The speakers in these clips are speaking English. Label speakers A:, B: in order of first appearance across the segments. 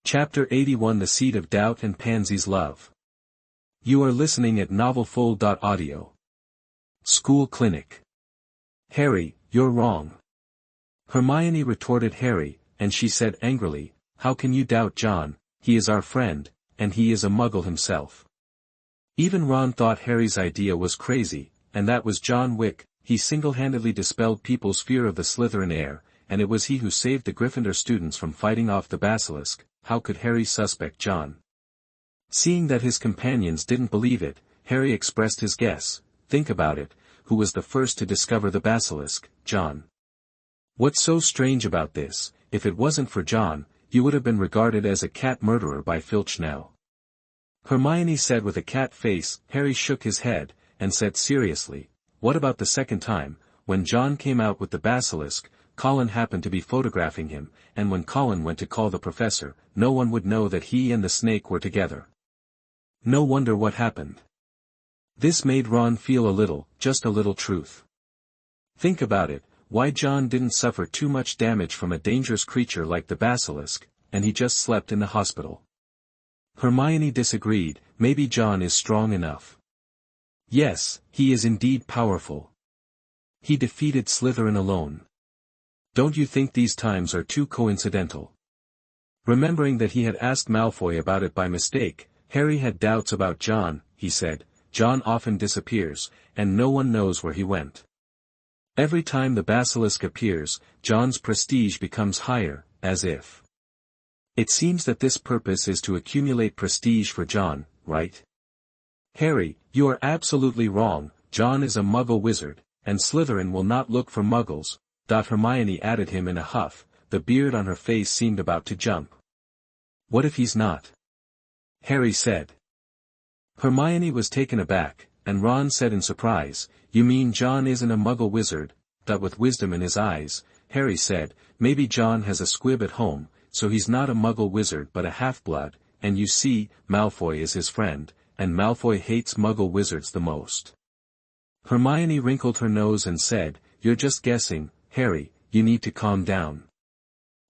A: Chapter 81 The Seed of Doubt and Pansy's Love. You are listening at novelfull.audio. School Clinic. Harry, you're wrong. Hermione retorted Harry, and she said angrily, how can you doubt John? He is our friend, and he is a muggle himself. Even Ron thought Harry's idea was crazy, and that was John Wick. He single-handedly dispelled people's fear of the Slytherin.There, and it was he who saved the Gryffindor students from fighting off the Basilisk. How could Harry suspect John? Seeing that his companions didn't believe it, Harry expressed his guess. Think about it, who was the first to discover the Basilisk? John. What's so strange about this? If it wasn't for John, you would have been regarded as a cat murderer by Filch now. Hermione said with a cat face. Harry shook his head, and said seriously, what about the second time, when John came out with the Basilisk? Colin happened to be photographing him, and when Colin went to call the professor, no one would know that he and the snake were together. No wonder what happened. This made Ron feel just a little truth. Think about it, why John didn't suffer too much damage from a dangerous creature like the Basilisk, and he just slept in the hospital. Hermione disagreed. Maybe John is strong enough. Yes, he is indeed powerful. He defeated Slytherin alone. Don't you think these times are too coincidental? Remembering that he had asked Malfoy about it by mistake, Harry had doubts about John. He said, John often disappears, and no one knows where he went. Every time the Basilisk appears, John's prestige becomes higher, as if. It seems that this purpose is to accumulate prestige for John, right? Harry, you are absolutely wrong. John is a Muggle wizard, and Slytherin will not look for Muggles. Hermione added him in a huff. The beard on her face seemed about to jump. What if he's not? Harry said. Hermione was taken aback, and Ron said in surprise, you mean John isn't a Muggle wizard? With wisdom in his eyes, Harry said, maybe John has a squib at home, so he's not a Muggle wizard but a half-blood, and you see, Malfoy is his friend, and Malfoy hates Muggle wizards the most. Hermione wrinkled her nose and said, you're just guessing, Harry, you need to calm down.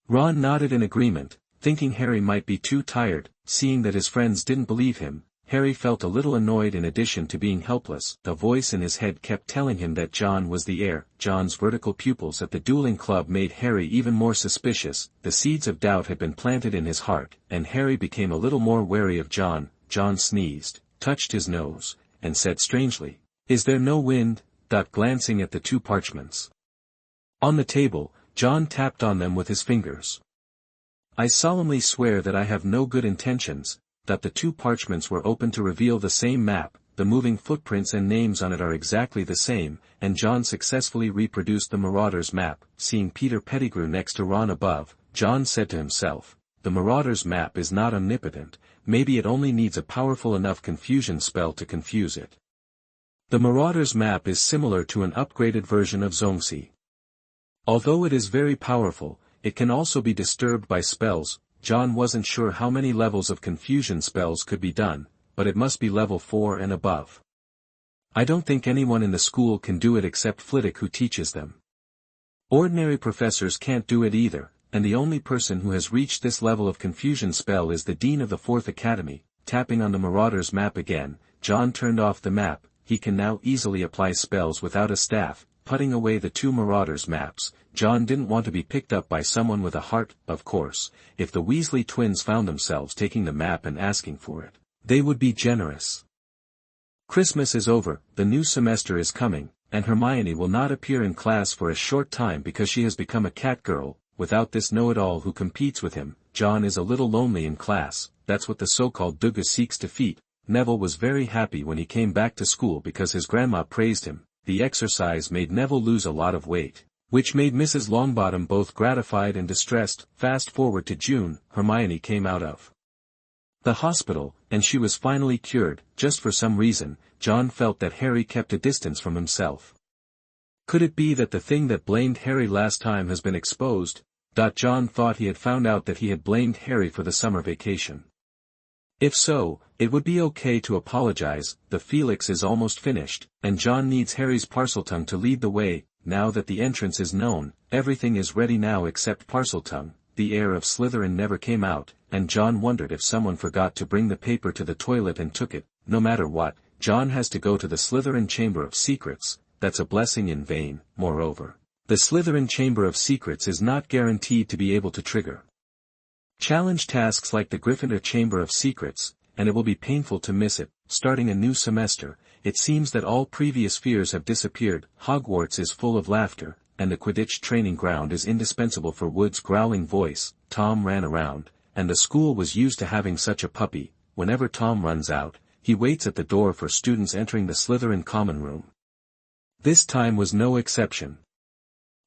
A: Ron nodded in agreement, thinking Harry might be too tired. Seeing that his friends didn't believe him, Harry felt a little annoyed. In addition to being helpless, the voice in his head kept telling him that John was the heir. John's vertical pupils at the dueling club made Harry even more suspicious. The seeds of doubt had been planted in his heart, and Harry became a little more wary of John. John sneezed, touched his nose, and said strangely, is there no wind? Glancing at the two parchments on the table, John tapped on them with his fingers. I solemnly swear that I have no good intentions. The two parchments were opened to reveal the same map. The moving footprints and names on it are exactly the same, and John successfully reproduced the Marauder's map. Seeing Peter Pettigrew next to Ron above, John said to himself, the Marauder's map is not omnipotent, maybe it only needs a powerful enough confusion spell to confuse it. The Marauder's map is similar to an upgraded version of Zongzi. Although it is very powerful, it can also be disturbed by spells. John wasn't sure how many levels of confusion spells could be done, but it must be level 4 and above. I don't think anyone in the school can do it except Flitwick, who teaches them. Ordinary professors can't do it either, and the only person who has reached this level of confusion spell is the Dean of the 4th Academy. Tapping on the Marauder's map again, John turned off the map. He can now easily apply spells without a staff. Putting away the two Marauders' maps, John didn't want to be picked up by someone with a heart. Of course, if the Weasley twins found themselves taking the map and asking for it, they would be generous. Christmas is over, the new semester is coming, and Hermione will not appear in class for a short time because she has become a cat girl. Without this know-it-all who competes with him, John is a little lonely in class. That's what the so-called Douga seeks to defeat. Neville was very happy when he came back to school because his grandma praised him. The exercise made Neville lose a lot of weight, which made Mrs. Longbottom both gratified and distressed. Fast forward to June, Hermione came out of the hospital, and she was finally cured. Just for some reason, John felt that Harry kept a distance from himself. Could it be that the thing that blamed Harry last time has been exposed? John thought he had found out that he had blamed Harry for the summer vacation. If so, it would be okay to apologize. The Felix is almost finished, and John needs Harry's Parseltongue to lead the way. Now that the entrance is known, everything is ready now except Parseltongue. the heir of Slytherin never came out, and John wondered if someone forgot to bring the paper to the toilet and took it. No matter what, John has to go to the Slytherin Chamber of Secrets. That's a blessing in vain. Moreover, the Slytherin Chamber of Secrets is not guaranteed to be able to trigger challenge tasks like the Gryffindor Chamber of Secrets, and it will be painful to miss it. Starting a new semester, it seems that all previous fears have disappeared. Hogwarts is full of laughter, and the Quidditch training ground is indispensable for Wude's growling voice. Tom ran around, and the school was used to having such a puppy. Whenever Tom runs out, he waits at the door for students entering the Slytherin common room. This time was no exception.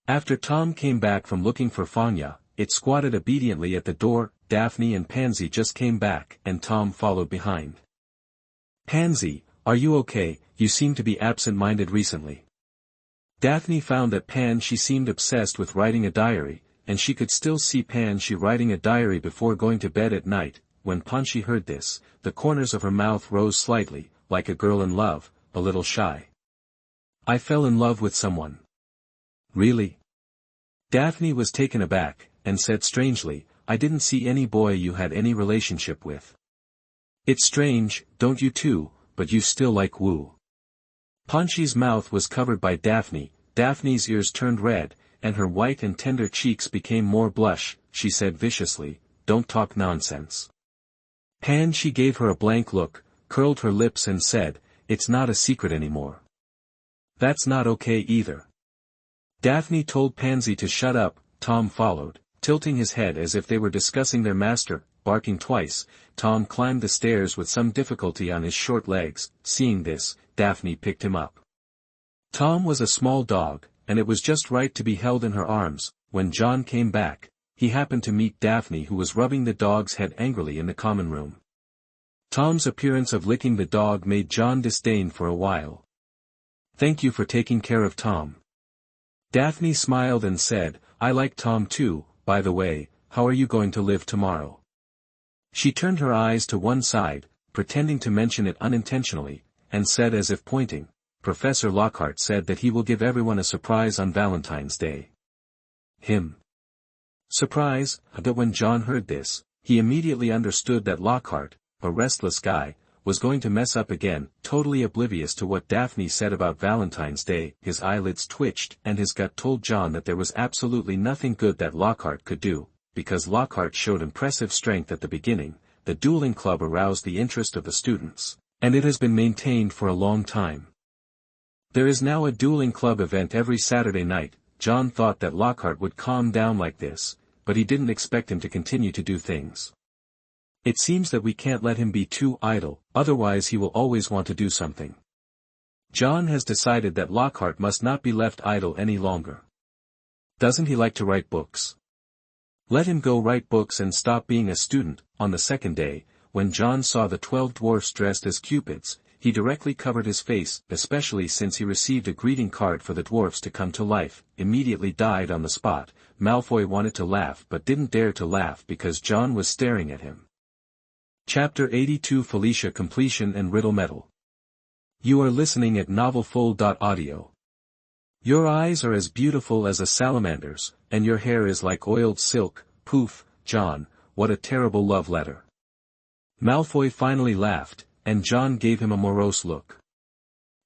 A: After Tom came back from looking for Fanya, it squatted obediently at the door. Daphne and Pansy just came back, and Tom followed behind. "Pansy, are you okay? You seem to be absent-minded recently." Daphne found that she seemed obsessed with writing a diary, and she could still see Pansy writing a diary before going to bed at night. When Pansy heard this, the corners of her mouth rose slightly, like a girl in love, a little shy. "I fell in love with someone." "Really?" Daphne was taken aback, and said strangely, "I didn't see any boy you had any relationship with." "It's strange, don't you too, but you still like Wu." Pansy's mouth was covered by Daphne. Daphne's ears turned red, and her white and tender cheeks became more blush. She said viciously, "Don't talk nonsense." Pansy gave her a blank look, curled her lips and said, "It's not a secret anymore." "That's not okay either." Daphne told Pansy to shut up. Tom followed, tilting his head as if they were discussing their master. Barking twice, Tom climbed the stairs with some difficulty on his short legs. Seeing this, Daphne picked him up. Tom was a small dog, and it was just right to be held in her arms. When John came back, he happened to meet Daphne, who was rubbing the dog's head angrily in the common room. Tom's appearance of licking the dog made John disdain for a while. "Thank you for taking care of Tom." Daphne smiled and said, "I like Tom too. By the way, how are you going to live tomorrow?" She turned her eyes to one side, pretending to mention it unintentionally, and said as if pointing, "Professor Lockhart said that he will give everyone a surprise on Valentine's Day." "Him? Surprise?" But when John heard this, he immediately understood that Lockhart, a restless guy, was going to mess up again. Totally oblivious to what Daphne said about Valentine's Day, his eyelids twitched, and his gut told John that there was absolutely nothing good that Lockhart could do. Because Lockhart showed impressive strength at the beginning, the dueling club aroused the interest of the students, and it has been maintained for a long time. There is now a dueling club event every Saturday night. John thought that Lockhart would calm down like this, but he didn't expect him to continue to do things. It seems that we can't let him be too idle, otherwise he will always want to do something. John has decided that Lockhart must not be left idle any longer. Doesn't he like to write books? Let him go write books and stop being a student. On the second day, when John saw the 12 dwarfs dressed as cupids, he directly covered his face, especially since he received a greeting card for the dwarfs to come to life, immediately died on the spot. Malfoy wanted to laugh but didn't dare to laugh because John was staring at him. Chapter 82 Felicia Completion and Riddle Medal. You are listening at novelfull.audio. Your eyes are as beautiful as a salamander's, and your hair is like oiled silk. Poof, John, what a terrible love letter. Malfoy finally laughed, and John gave him a morose look.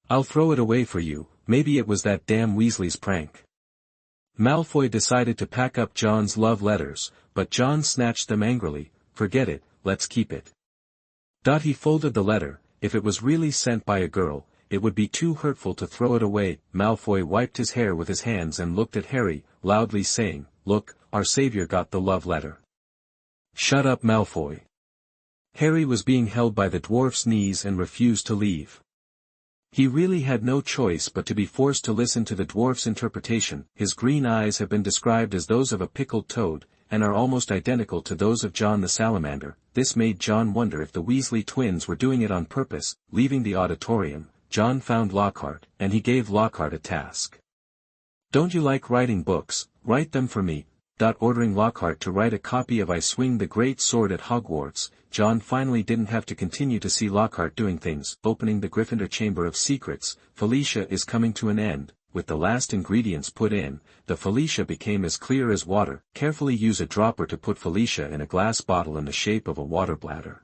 A: I'll throw it away for you, maybe it was that damn Weasley's prank. Malfoy decided to pack up John's love letters, but John snatched them angrily. Forget it, let's keep it. He folded the letter. If it was really sent by a girl, it would be too hurtful to throw it away. Malfoy wiped his hair with his hands and looked at Harry, loudly saying, "Look, our savior got the love letter." Shut up, Malfoy. Harry was being held by the dwarf's knees and refused to leave. He really had no choice but to be forced to listen to the dwarf's interpretation. His green eyes have been described as those of a pickled toad, and are almost identical to those of John the Salamander. This made John wonder if the Weasley twins were doing it on purpose. Leaving the auditorium, John found Lockhart, and he gave Lockhart a task. "Don't you like writing books? Write them for me." Ordering Lockhart to write a copy of I Swing the Great Sword at Hogwarts, John finally didn't have to continue to see Lockhart doing things. Opening the Gryffindor Chamber of Secrets, Felicia is coming to an end. with the last ingredients put in, the Felicia became as clear as water. Carefully use a dropper to put Felicia in a glass bottle in the shape of a water bladder.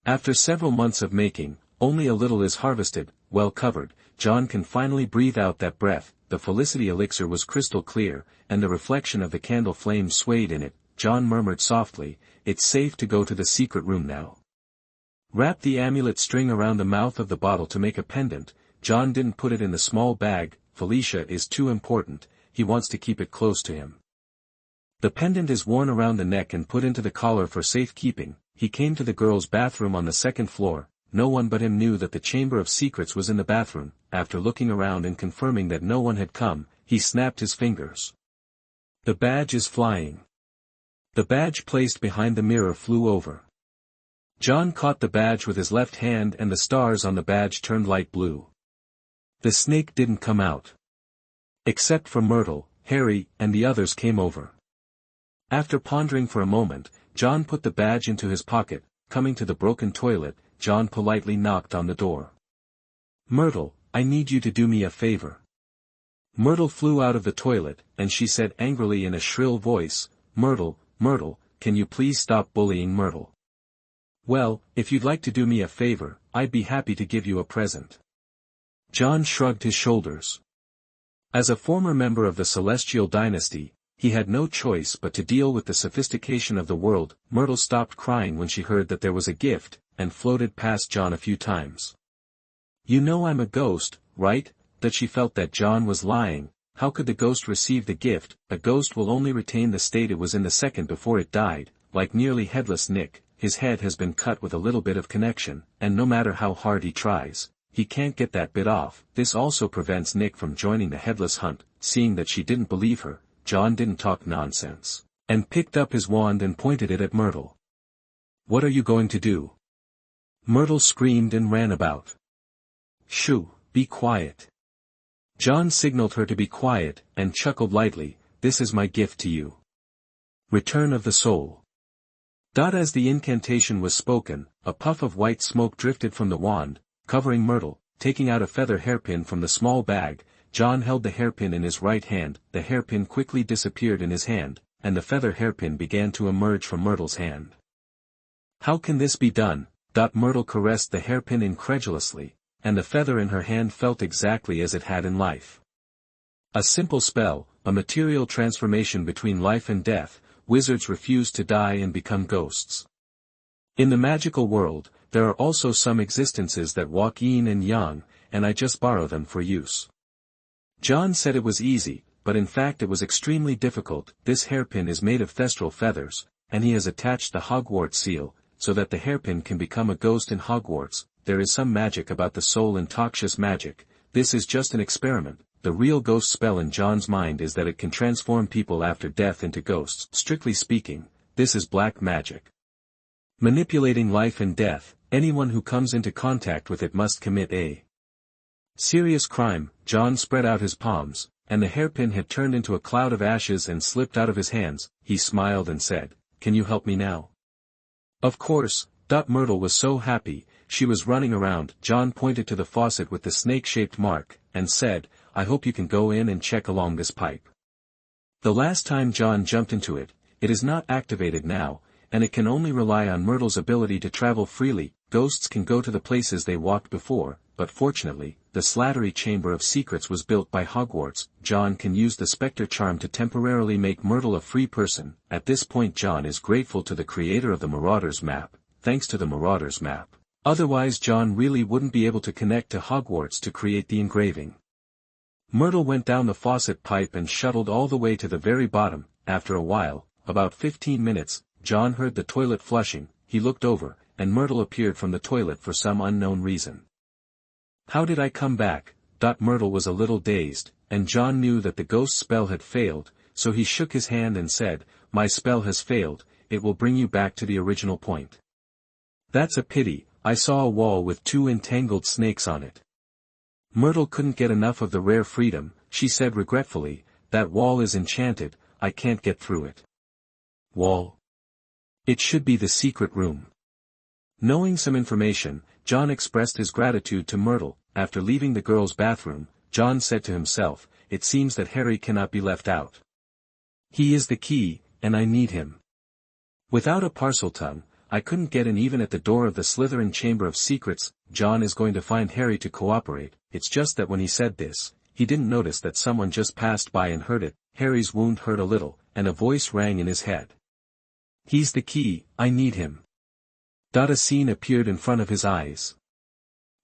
A: After several months of making, only a little is harvested, well covered, John can finally breathe out that breath. The Felicity elixir was crystal clear, and the reflection of the candle flame swayed in it. John murmured softly, "It's safe to go to the secret room now." Wrap the amulet string around the mouth of the bottle to make a pendant. John didn't put it in the small bag. Felicia is too important, he wants to keep it close to him. The pendant is worn around the neck and put into the collar for safekeeping. He came to the girls' bathroom on the second floor. No one but him knew that the Chamber of Secrets was in the bathroom. After looking around and confirming that no one had come, he snapped his fingers. The badge is flying. The badge placed behind the mirror flew over. John caught the badge with his left hand and the stars on the badge turned light blue. The snake didn't come out. Except for Myrtle, Harry, and the others came over. After pondering for a moment, John put the badge into his pocket. Coming to the broken toilet, John politely knocked on the door. "Myrtle, I need you to do me a favor." Myrtle flew out of the toilet, and she said angrily in a shrill voice, "Myrtle, Myrtle, can you please stop bullying Myrtle?" "Well, if you'd like to do me a favor, I'd be happy to give you a present." John shrugged his shoulders. As a former member of the Celestial Dynasty, he had no choice but to deal with the sophistication of the world. Myrtle stopped crying when she heard that there was a gift, and floated past John a few times. "You know I'm a ghost, right?" That she felt that John was lying. How could the ghost receive the gift? A ghost will only retain the state it was in the second before it died. Like nearly headless Nick, his head has been cut with a little bit of connection, and no matter how hard he tries, he can't get that bit off. This also prevents Nick from joining the headless hunt. Seeing that she didn't believe her, John didn't talk nonsense, and picked up his wand and pointed it at Myrtle. "What are you going to do?" Myrtle screamed and ran about. "Shoo, be quiet." John signaled her to be quiet, and chuckled lightly, "This is my gift to you. Return of the Soul." As the incantation was spoken, a puff of white smoke drifted from the wand, covering Myrtle. Taking out a feather hairpin from the small bag, John held the hairpin in his right hand. The hairpin quickly disappeared in his hand, and the feather hairpin began to emerge from Myrtle's hand. "How can this be done?" Myrtle caressed the hairpin incredulously, and the feather in her hand felt exactly as it had in life. "A simple spell, a material transformation between life and death. Wizards refuse to die and become ghosts. In the magical world, there are also some existences that walk yin and yang, and I just borrow them for use." John said it was easy, but in fact it was extremely difficult. This hairpin is made of thestral feathers, and he has attached the Hogwarts seal, so that the hairpin can become a ghost in Hogwarts. There is some magic about the soul in Toxious magic. This is just an experiment. The real ghost spell in John's mind is that it can transform people after death into ghosts. Strictly speaking, this is black magic. Manipulating life and death, anyone who comes into contact with it must commit a serious crime. John spread out his palms, and the hairpin had turned into a cloud of ashes and slipped out of his hands. He smiled and said, "Can you help me now?" "Of course." Myrtle was so happy, she was running around. John pointed to the faucet with the snake-shaped mark, and said, "I hope you can go in and check along this pipe." The last time John jumped into it, it is not activated now, and it can only rely on Myrtle's ability to travel freely. Ghosts can go to the places they walked before, but fortunately, the Slattery Chamber of Secrets was built by Hogwarts. John can use the Spectre Charm to temporarily make Myrtle a free person. At this point John is grateful to the creator of the Marauders map. Thanks to the Marauders map, otherwise John really wouldn't be able to connect to Hogwarts to create the engraving. Myrtle went down the faucet pipe and shuttled all the way to the very bottom. After a while, about 15 minutes, John heard the toilet flushing. He looked over, and Myrtle appeared from the toilet for some unknown reason. "How did I come back?" Myrtle was a little dazed, and John knew that the ghost spell had failed, so he shook his hand and said, "My spell has failed. It will bring you back to the original point." "That's a pity. I saw a wall with 2 entangled snakes on it." Myrtle couldn't get enough of the rare freedom. She said regretfully, "That wall is enchanted, I can't get through it." "Wall? It should be the secret room." Knowing some information, John expressed his gratitude to Myrtle. After leaving the girls' bathroom, John said to himself, it seems that Harry cannot be left out. He is the key, and I need him. Without a Parseltongue, I couldn't get in even at the door of the Slytherin Chamber of Secrets. John is going to find Harry to cooperate. It's just that when he said this, he didn't notice that someone just passed by and heard it. Harry's wound hurt a little, and a voice rang in his head. He's the key, I need him. A scene appeared in front of his eyes.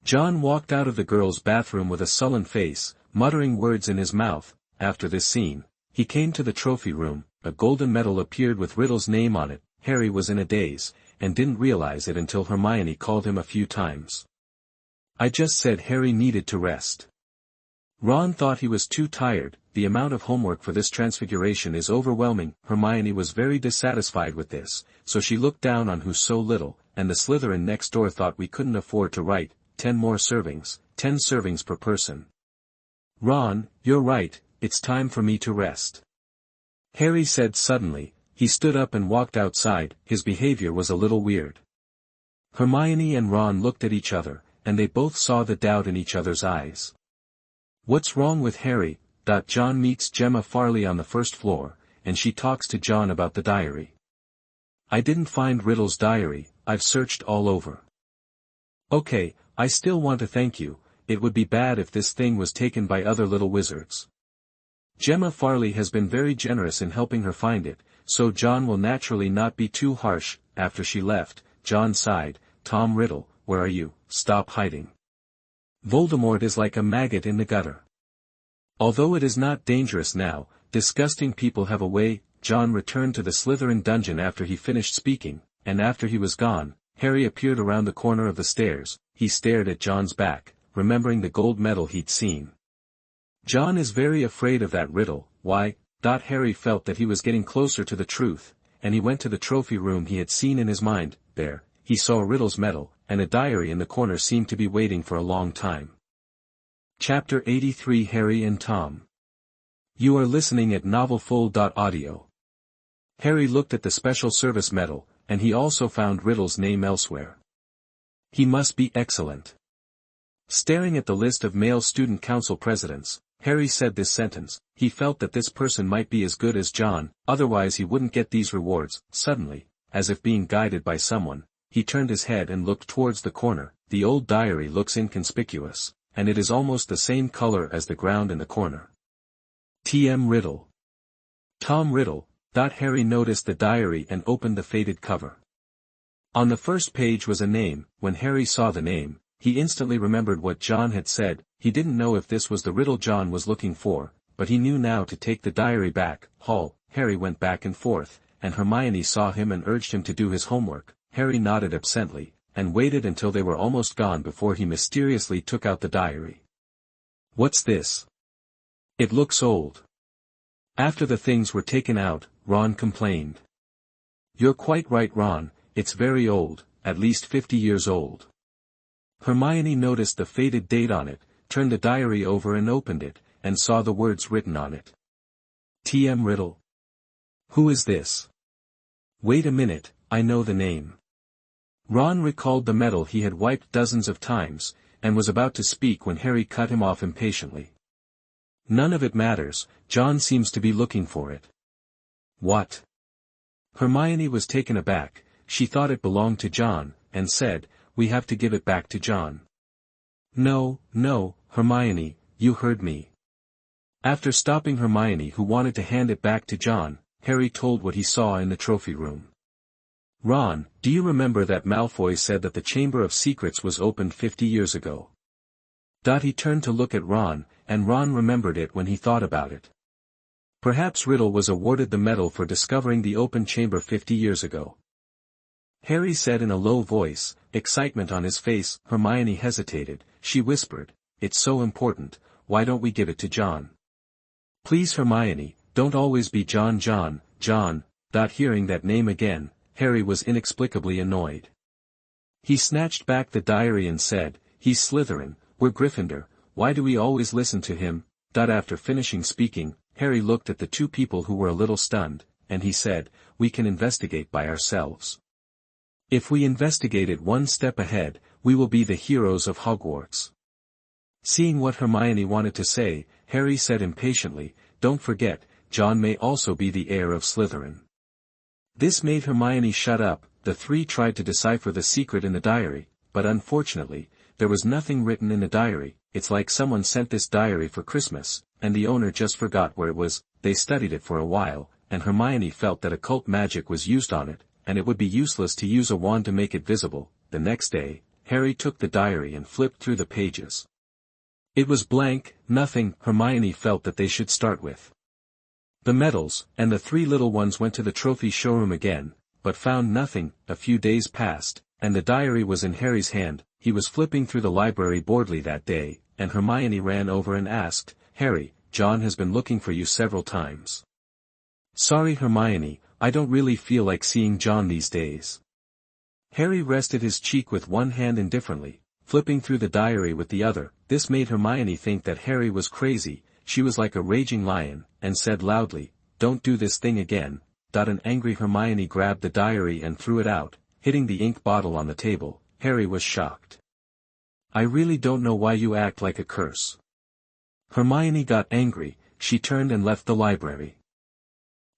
A: John walked out of the girls' bathroom with a sullen face, muttering words in his mouth. After this scene, he came to the trophy room. A golden medal appeared with Riddle's name on it. Harry was in a daze, and didn't realize it until Hermione called him a few times. I just said Harry needed to rest. Ron thought he was too tired. The amount of homework for this transfiguration is overwhelming. Hermione was very dissatisfied with this, so she looked down on who's so little, and the Slytherin next door thought we couldn't afford to write 10 more servings, 10 servings per person. Ron, you're right, it's time for me to rest. Harry said suddenly. He stood up and walked outside. His behavior was a little weird. Hermione and Ron looked at each other, and they both saw the doubt in each other's eyes. What's wrong with Harry? John meets Gemma Farley on the first floor, and she talks to John about the diary. I didn't find Riddle's diary, I've searched all over. Okay, I still want to thank you. It would be bad if this thing was taken by other little wizards. Gemma Farley has been very generous in helping her find it, so John will naturally not be too harsh. After she left, John sighed. Tom Riddle, where are you? Stop hiding. Voldemort is like a maggot in the gutter. Although it is not dangerous now, disgusting people have a way. John returned to the Slytherin dungeon after he finished speaking, and after he was gone, Harry appeared around the corner of the stairs. He stared at John's back, remembering the gold medal he'd seen. John is very afraid of that Riddle. Why? Harry felt that he was getting closer to the truth, and he went to the trophy room he had seen in his mind. There, he saw Riddle's medal, and a diary in the corner seemed to be waiting for a long time. Chapter 83 Harry and Tom. You are listening at novelfull.audio. Harry looked at the special service medal, and he also found Riddle's name elsewhere. He must be excellent. Staring at the list of male student council presidents, Harry said this sentence. He felt that this person might be as good as John, otherwise he wouldn't get these rewards. Suddenly, as if being guided by someone, he turned his head and looked towards the corner. The old diary looks inconspicuous, and it is almost the same color as the ground in the corner. T.M. Riddle. Tom Riddle. Harry noticed the diary and opened the faded cover. On the first page was a name. When Harry saw the name, he instantly remembered what John had said. He didn't know if this was the Riddle John was looking for, but he knew now to take the diary back. Harry went back and forth, and Hermione saw him and urged him to do his homework. Harry nodded absently, and waited until they were almost gone before he mysteriously took out the diary. What's this? It looks old. After the things were taken out, Ron complained. You're quite right, Ron, it's very old, at least 50 years old. Hermione noticed the faded date on it, turned the diary over and opened it, and saw the words written on it. T.M. Riddle. Who is this? Wait a minute, I know the name. Ron recalled the medal he had wiped dozens of times, and was about to speak when Harry cut him off impatiently. None of it matters, John seems to be looking for it. What? Hermione was taken aback. She thought it belonged to John, and said, we have to give it back to John. No, Hermione, you heard me. After stopping Hermione, who wanted to hand it back to John, Harry told what he saw in the trophy room. Ron, do you remember that Malfoy said that the Chamber of Secrets was opened 50 years ago? He turned to look at Ron, and Ron remembered it when he thought about it. Perhaps Riddle was awarded the medal for discovering the open chamber 50 years ago. Harry said in a low voice, excitement on his face. Hermione hesitated. She whispered, it's so important, why don't we give it to John? Please Hermione, don't always be John. Hearing that name again, Harry was inexplicably annoyed. He snatched back the diary and said, he's Slytherin, we're Gryffindor, why do we always listen to him? After finishing speaking, Harry looked at the two people who were a little stunned, and he said, we can investigate by ourselves. If we investigate it one step ahead, we will be the heroes of Hogwarts. Seeing what Hermione wanted to say, Harry said impatiently, "Don't forget, John may also be the heir of Slytherin." This made Hermione shut up. The three tried to decipher the secret in the diary, but unfortunately, there was nothing written in the diary. "It's like someone sent this diary for Christmas, and the owner just forgot where it was." They studied it for a while, and Hermione felt that occult magic was used on it, and it would be useless to use a wand to make it visible. The next day, Harry took the diary and flipped through the pages. It was blank, nothing. Hermione felt that they should start with the medals, and the three little ones went to the trophy showroom again, but found nothing. A few days passed, and the diary was in Harry's hand. He was flipping through the library boredly that day, and Hermione ran over and asked, "Harry, John has been looking for you several times." "Sorry Hermione, I don't really feel like seeing John these days." Harry rested his cheek with one hand indifferently, flipping through the diary with the other. This made Hermione think that Harry was crazy. She was like a raging lion, and said loudly, "Don't do this thing again." An angry Hermione grabbed the diary and threw it out, hitting the ink bottle on the table. Harry was shocked. "I really don't know why you act like a curse." Hermione got angry. She turned and left the library.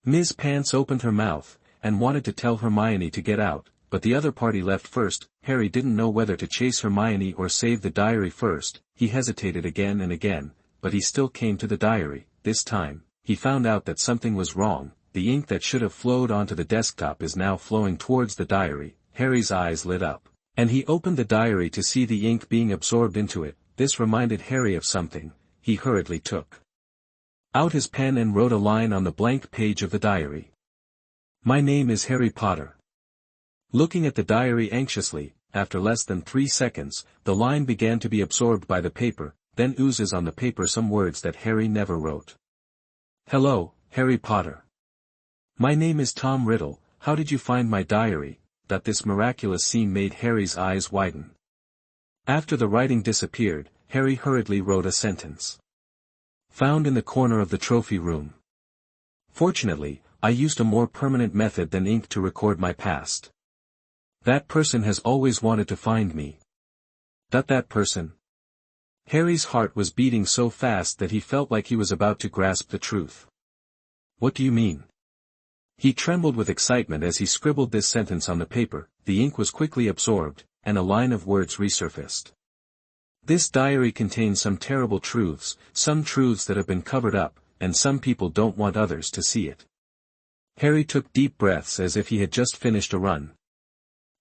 A: Ms. Pants opened her mouth, and wanted to tell Hermione to get out, but the other party left first. Harry didn't know whether to chase Hermione or save the diary first. He hesitated again and again, but he still came to the diary. This time, he found out that something was wrong. The ink that should have flowed onto the desktop is now flowing towards the diary. Harry's eyes lit up, and he opened the diary to see the ink being absorbed into it. This reminded Harry of something. He hurriedly took out his pen and wrote a line on the blank page of the diary. "My name is Harry Potter." Looking at the diary anxiously, after less than 3 seconds, the line began to be absorbed by the paper, then oozes on the paper some words that Harry never wrote. "Hello, Harry Potter. My name is Tom Riddle. How did you find my diary?" This miraculous scene made Harry's eyes widen. After the writing disappeared, Harry hurriedly wrote a sentence. "Found in the corner of the trophy room. Fortunately, I used a more permanent method than ink to record my past. That person has always wanted to find me." That person? Harry's heart was beating so fast that he felt like he was about to grasp the truth. "What do you mean?" He trembled with excitement as he scribbled this sentence on the paper. The ink was quickly absorbed, and a line of words resurfaced. "This diary contains some terrible truths, some truths that have been covered up, and some people don't want others to see it." Harry took deep breaths as if he had just finished a run.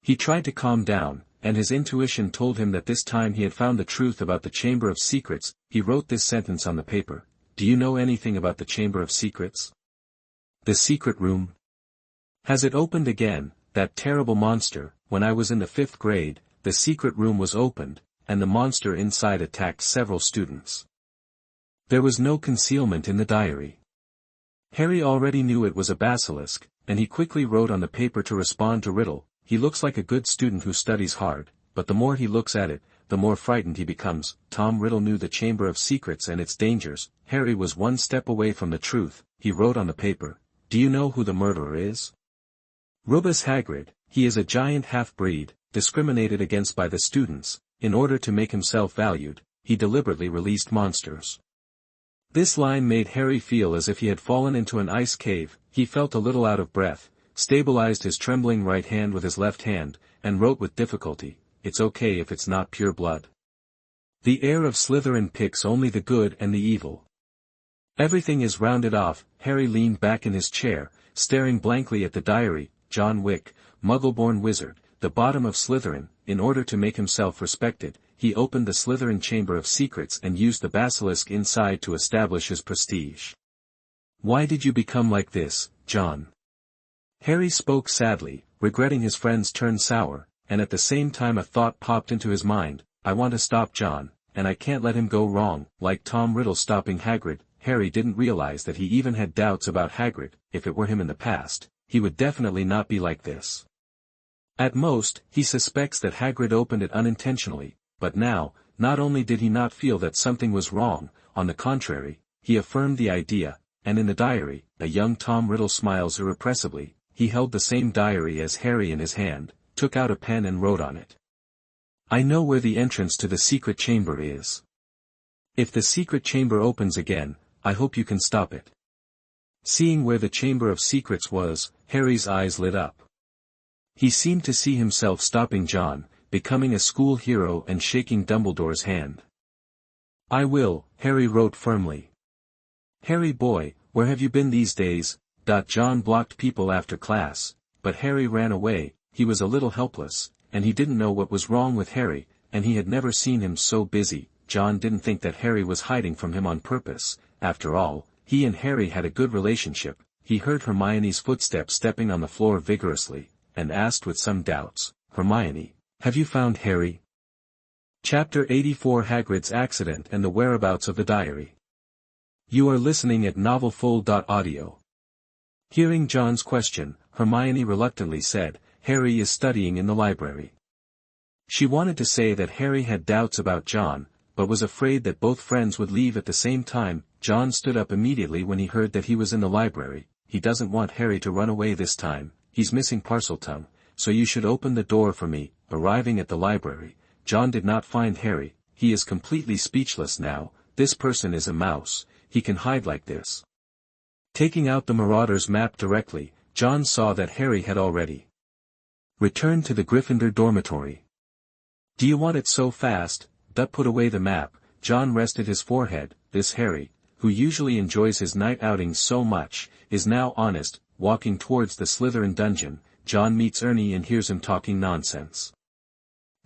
A: He tried to calm down, and his intuition told him that this time he had found the truth about the Chamber of Secrets. He wrote this sentence on the paper. "Do you know anything about the Chamber of Secrets? The secret room? Has it opened again? That terrible monster. When I was in the 5th grade, the secret room was opened, and the monster inside attacked several students." There was no concealment in the diary. Harry already knew it was a basilisk, and he quickly wrote on the paper to respond to Riddle. "He looks like a good student who studies hard, but the more he looks at it, the more frightened he becomes." Tom Riddle knew the Chamber of Secrets and its dangers. Harry was one step away from the truth. He wrote on the paper, "Do you know who the murderer is? Rubus Hagrid. He is a giant half-breed, discriminated against by the students. In order to make himself valued, he deliberately released monsters." This line made Harry feel as if he had fallen into an ice cave. He felt a little out of breath, stabilized his trembling right hand with his left hand, and wrote with difficulty, "It's okay if it's not pure blood. The heir of Slytherin picks only the good and the evil. Everything is rounded off." Harry leaned back in his chair, staring blankly at the diary. "John Wick, Muggle-born wizard, the bottom of Slytherin." In order to make himself respected, he opened the Slytherin Chamber of Secrets and used the basilisk inside to establish his prestige. "Why did you become like this, John?" Harry spoke sadly, regretting his friend's turn sour, and at the same time a thought popped into his mind. "I want to stop John, and I can't let him go wrong." Like Tom Riddle stopping Hagrid, Harry didn't realize that he even had doubts about Hagrid. If it were him in the past, he would definitely not be like this. At most, he suspects that Hagrid opened it unintentionally, but now, not only did he not feel that something was wrong, on the contrary, he affirmed the idea. And in the diary, a young Tom Riddle smiles irrepressibly. He held the same diary as Harry in his hand, took out a pen and wrote on it, "I know where the entrance to the secret chamber is. If the secret chamber opens again, I hope you can stop it. Seeing where the Chamber of Secrets was, Harry's eyes lit up. He seemed to see himself stopping John, becoming a school hero and shaking Dumbledore's hand. I will, Harry wrote firmly. Harry boy, where have you been these days? John blocked people after class, but Harry ran away. He was a little helpless, and he didn't know what was wrong with Harry, and he had never seen him so busy. John didn't think that Harry was hiding from him on purpose. After all, he and Harry had a good relationship. He heard Hermione's footsteps stepping on the floor vigorously, and asked with some doubts, Hermione, have you found Harry? Chapter 84 Hagrid's Accident and the Whereabouts of the Diary. You are listening at novelfull.audio. Hearing John's question, Hermione reluctantly said, Harry is studying in the library. She wanted to say that Harry had doubts about John, but was afraid that both friends would leave at the same time. John stood up immediately when he heard that he was in the library. He doesn't want Harry to run away this time. He's missing Parseltongue, so you should open the door for me. Arriving at the library, John did not find Harry. He is completely speechless now. This person is a mouse. He can hide like this. Taking out the Marauder's map directly, John saw that Harry had already returned to the Gryffindor dormitory. Do you want it so fast? Put away the map. John rested his forehead. This Harry, who usually enjoys his night outings so much, is now honest. Walking towards the Slytherin dungeon, John meets Ernie and hears him talking nonsense.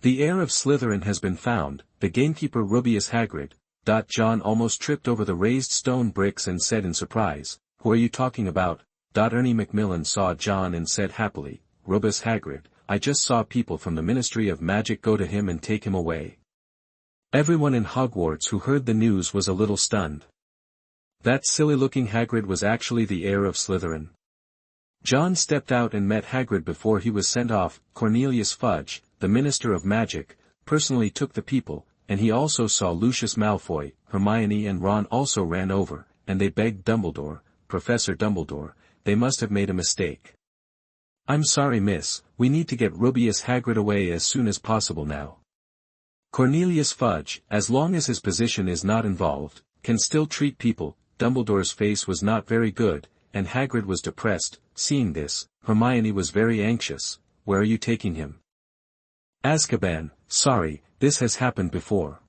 A: The heir of Slytherin has been found, the gamekeeper Rubius Hagrid. John almost tripped over the raised stone bricks and said in surprise, who are you talking about? Ernie Macmillan saw John and said happily, Rubius Hagrid, I just saw people from the Ministry of Magic go to him and take him away. Everyone in Hogwarts who heard the news was a little stunned. That silly-looking Hagrid was actually the heir of Slytherin. John stepped out and met Hagrid before he was sent off. Cornelius Fudge, the Minister of Magic, personally took the people, and he also saw Lucius Malfoy. Hermione and Ron also ran over, and they begged Dumbledore, Professor Dumbledore, they must have made a mistake. I'm sorry miss, we need to get Rubius Hagrid away as soon as possible now. Cornelius Fudge, as long as his position is not involved, can still treat people. Dumbledore's face was not very good, and Hagrid was depressed. Seeing this, Hermione was very anxious. Where are you taking him? Azkaban. Sorry, this has happened before.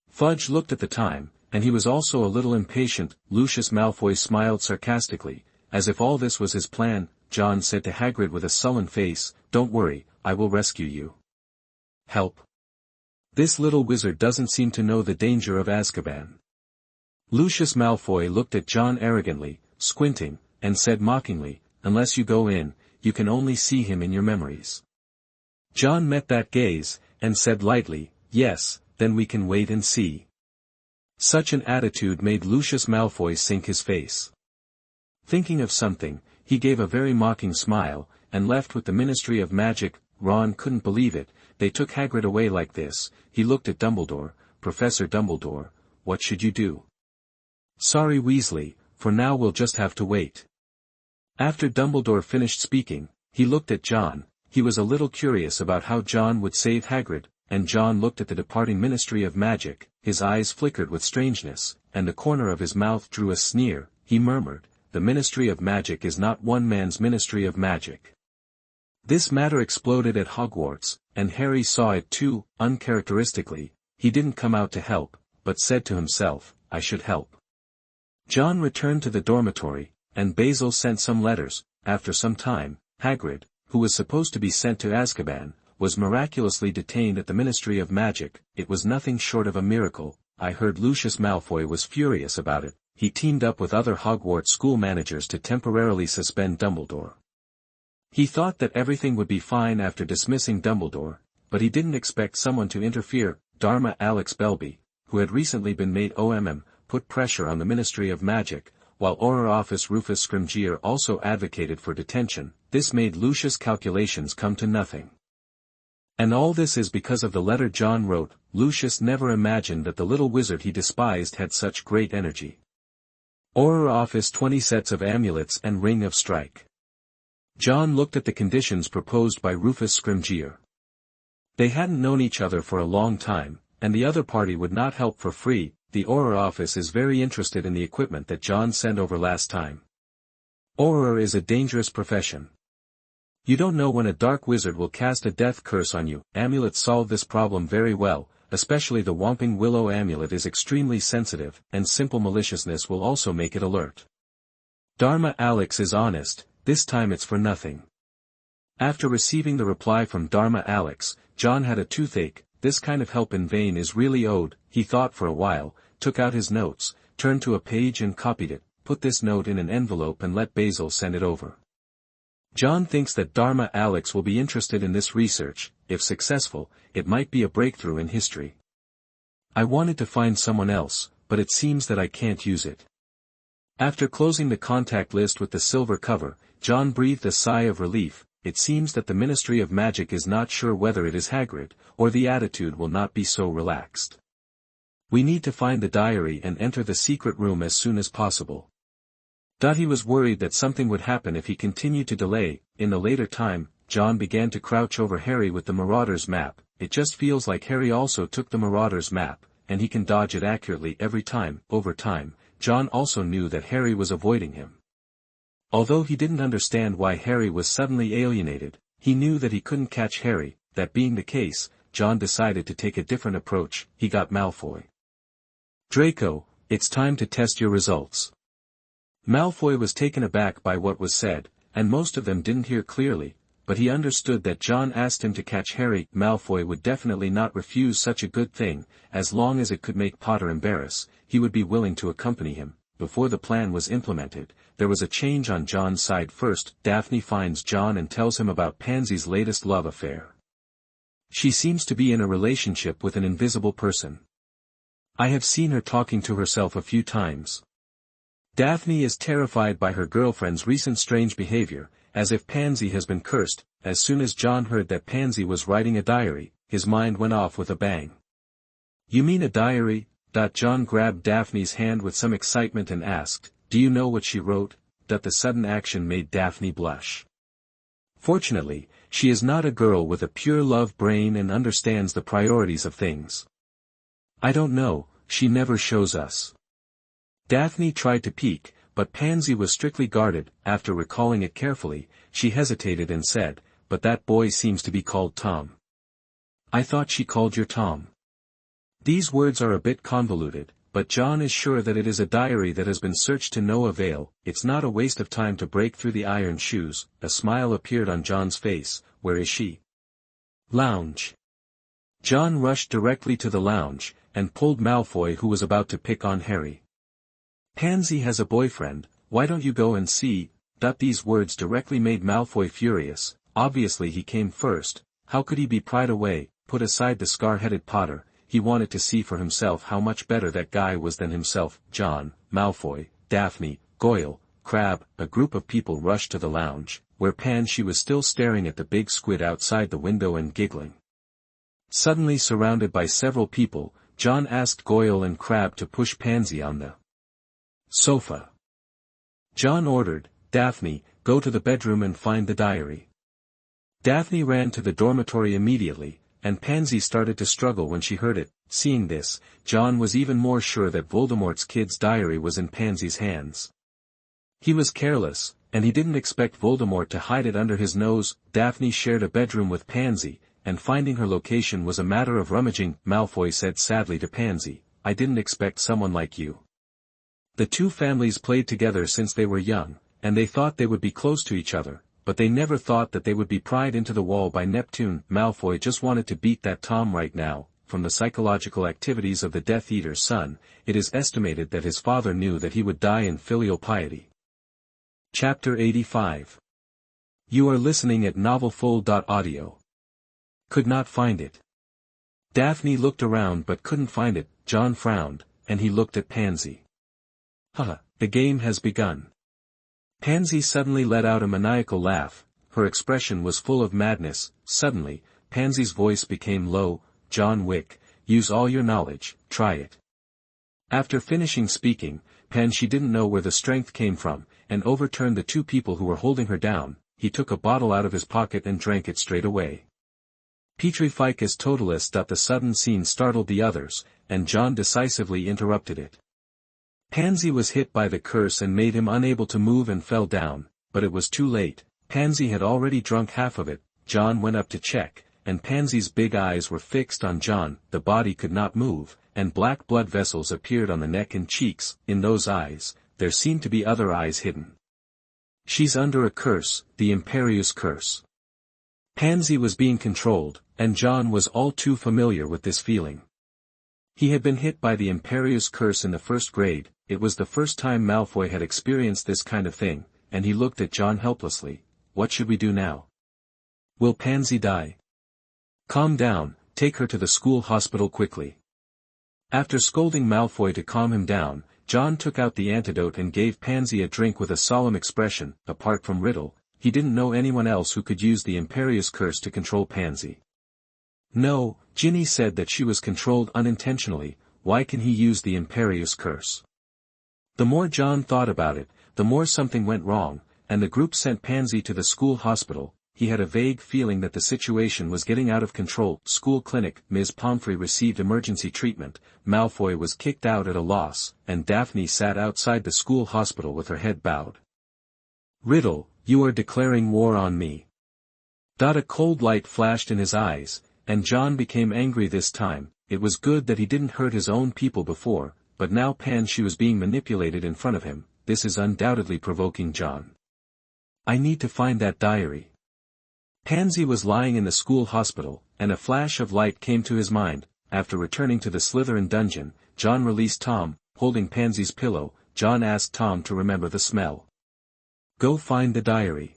A: Fudge looked at the time, and he was also a little impatient. Lucius Malfoy smiled sarcastically, as if all this was his plan. John said to Hagrid with a sullen face, don't worry, I will rescue you. Help. This little wizard doesn't seem to know the danger of Azkaban. Lucius Malfoy looked at John arrogantly, squinting, and said mockingly, unless you go in, you can only see him in your memories. John met that gaze, and said lightly, yes, then we can wait and see. Such an attitude made Lucius Malfoy sink his face. Thinking of something, he gave a very mocking smile, and left with the Ministry of Magic. Ron couldn't believe it. They took Hagrid away like this. He looked at Dumbledore. Professor Dumbledore, what should you do? Sorry Weasley, for now we'll just have to wait. After Dumbledore finished speaking, he looked at John. He was a little curious about how John would save Hagrid, and John looked at the departing Ministry of Magic. His eyes flickered with strangeness, and the corner of his mouth drew a sneer. He murmured, the Ministry of Magic is not one man's Ministry of Magic. This matter exploded at Hogwarts, and Harry saw it too. Uncharacteristically, he didn't come out to help, but said to himself, I should help. John returned to the dormitory, and Basil sent some letters. After some time, Hagrid, who was supposed to be sent to Azkaban, was miraculously detained at the Ministry of Magic. It was nothing short of a miracle. I heard Lucius Malfoy was furious about it. He teamed up with other Hogwarts school managers to temporarily suspend Dumbledore. He thought that everything would be fine after dismissing Dumbledore, but he didn't expect someone to interfere. Dharma Alex Belby, who had recently been made OMM, put pressure on the Ministry of Magic, while Auror Office Rufus Scrimgeour also advocated for detention. This made Lucius' calculations come to nothing. And all this is because of the letter John wrote. Lucius never imagined that the little wizard he despised had such great energy. Auror Office 20 sets of amulets and ring of strike. John looked at the conditions proposed by Rufus Scrimgeour. They hadn't known each other for a long time, and the other party would not help for free. the Auror office is very interested in the equipment that John sent over last time. Auror is a dangerous profession. You don't know when a dark wizard will cast a death curse on you. Amulets solve this problem very well, especially the Whomping Willow amulet is extremely sensitive, and simple maliciousness will also make it alert. Dharma Alex is honest, this time it's for nothing. After receiving the reply from Dharma Alex, John had a toothache. This kind of help in vain is really owed. He thought for a while, took out his notes, turned to a page and copied it, put this note in an envelope and let Basil send it over. John thinks that Dharma Alex will be interested in this research. If successful, it might be a breakthrough in history. I wanted to find someone else, but it seems that I can't use it. After closing the contact list with the silver cover, John breathed a sigh of relief. It seems that the Ministry of Magic is not sure whether it is Hagrid, or the attitude will not be so relaxed. We need to find the diary and enter the secret room as soon as possible. He was worried that something would happen if he continued to delay. In the later time, John began to crouch over Harry with the Marauder's map. It just feels like Harry also took the Marauder's map, and he can dodge it accurately every time. Over time, John also knew that Harry was avoiding him. Although he didn't understand why Harry was suddenly alienated, he knew that he couldn't catch Harry. That being the case, John decided to take a different approach. He got Malfoy. Draco, it's time to test your results. Malfoy was taken aback by what was said, and most of them didn't hear clearly, but he understood that John asked him to catch Harry. Malfoy would definitely not refuse such a good thing. As long as it could make Potter embarrassed, he would be willing to accompany him. Before the plan was implemented, there was a change on John's side. First, Daphne finds John and tells him about Pansy's latest love affair. She seems to be in a relationship with an invisible person. I have seen her talking to herself a few times. Daphne is terrified by her girlfriend's recent strange behavior, as if Pansy has been cursed. As soon as John heard that Pansy was writing a diary, his mind went off with a bang. You mean a diary? John grabbed Daphne's hand with some excitement and asked, do you know what she wrote? The sudden action made Daphne blush. Fortunately, she is not a girl with a pure love brain and understands the priorities of things. I don't know, she never shows us. Daphne tried to peek, but Pansy was strictly guarded. After recalling it carefully, she hesitated and said, but that boy seems to be called Tom. I thought she called your Tom. These words are a bit convoluted, but John is sure that it is a diary that has been searched to no avail. It's not a waste of time to break through the iron shoes. A smile appeared on John's face. Where is she? Lounge. John rushed directly to the lounge, and pulled Malfoy, who was about to pick on Harry. Pansy has a boyfriend, why don't you go and see? These words directly made Malfoy furious. Obviously he came first. How could he be pried away? Put aside the scar-headed Potter, he wanted to see for himself how much better that guy was than himself. John, Malfoy, Daphne, Goyle, Crabbe, a group of people rushed to the lounge, where Pansy was still staring at the big squid outside the window and giggling. Suddenly surrounded by several people, John asked Goyle and Crabbe to push Pansy on the sofa. John ordered, Daphne, go to the bedroom and find the diary. Daphne ran to the dormitory immediately, and Pansy started to struggle when she heard it. Seeing this, John was even more sure that Voldemort's kid's diary was in Pansy's hands. He was careless, and he didn't expect Voldemort to hide it under his nose. Daphne shared a bedroom with Pansy, and finding her location was a matter of rummaging. Malfoy said sadly to Pansy, I didn't expect someone like you. The two families played together since they were young, and they thought they would be close to each other, but they never thought that they would be pried into the wall by Neptune. Malfoy just wanted to beat that Tom right now. From the psychological activities of the Death Eater's son, it is estimated that his father knew that he would die in filial piety. Chapter 85. You are listening at novelfull.audio. Could not find it. Daphne looked around but couldn't find it. John frowned, and he looked at Pansy. Haha, the game has begun. Pansy suddenly let out a maniacal laugh. Her expression was full of madness. Suddenly, Pansy's voice became low. John Wick, use all your knowledge, try it. After finishing speaking, Pansy didn't know where the strength came from, and overturned the two people who were holding her down. He took a bottle out of his pocket and drank it straight away. Petrificus totalis. The sudden scene startled the others, and John decisively interrupted it. Pansy was hit by the curse and made him unable to move and fell down, but it was too late. Pansy had already drunk half of it. John went up to check, and Pansy's big eyes were fixed on John. The body could not move, and black blood vessels appeared on the neck and cheeks. In those eyes, there seemed to be other eyes hidden. She's under a curse, the Imperious curse. Pansy was being controlled, and John was all too familiar with this feeling. He had been hit by the Imperious curse in the first grade. It was the first time Malfoy had experienced this kind of thing, and he looked at John helplessly. What should we do now? Will Pansy die? Calm down, take her to the school hospital quickly. After scolding Malfoy to calm him down, John took out the antidote and gave Pansy a drink with a solemn expression. Apart from Riddle, he didn't know anyone else who could use the Imperious curse to control Pansy. No, Ginny said that she was controlled unintentionally. Why can he use the Imperious curse? The more John thought about it, the more something went wrong, and the group sent Pansy to the school hospital. He had a vague feeling that the situation was getting out of control. School clinic. Ms. Pomfrey received emergency treatment, Malfoy was kicked out at a loss, and Daphne sat outside the school hospital with her head bowed. Riddle, you are declaring war on me. A cold light flashed in his eyes, and John became angry this time. It was good that he didn't hurt his own people before, but now Pansy was being manipulated in front of him. This is undoubtedly provoking John. I need to find that diary. Pansy was lying in the school hospital, and a flash of light came to his mind. After returning to the Slytherin dungeon, John released Tom. Holding Pansy's pillow, John asked Tom to remember the smell. Go find the diary.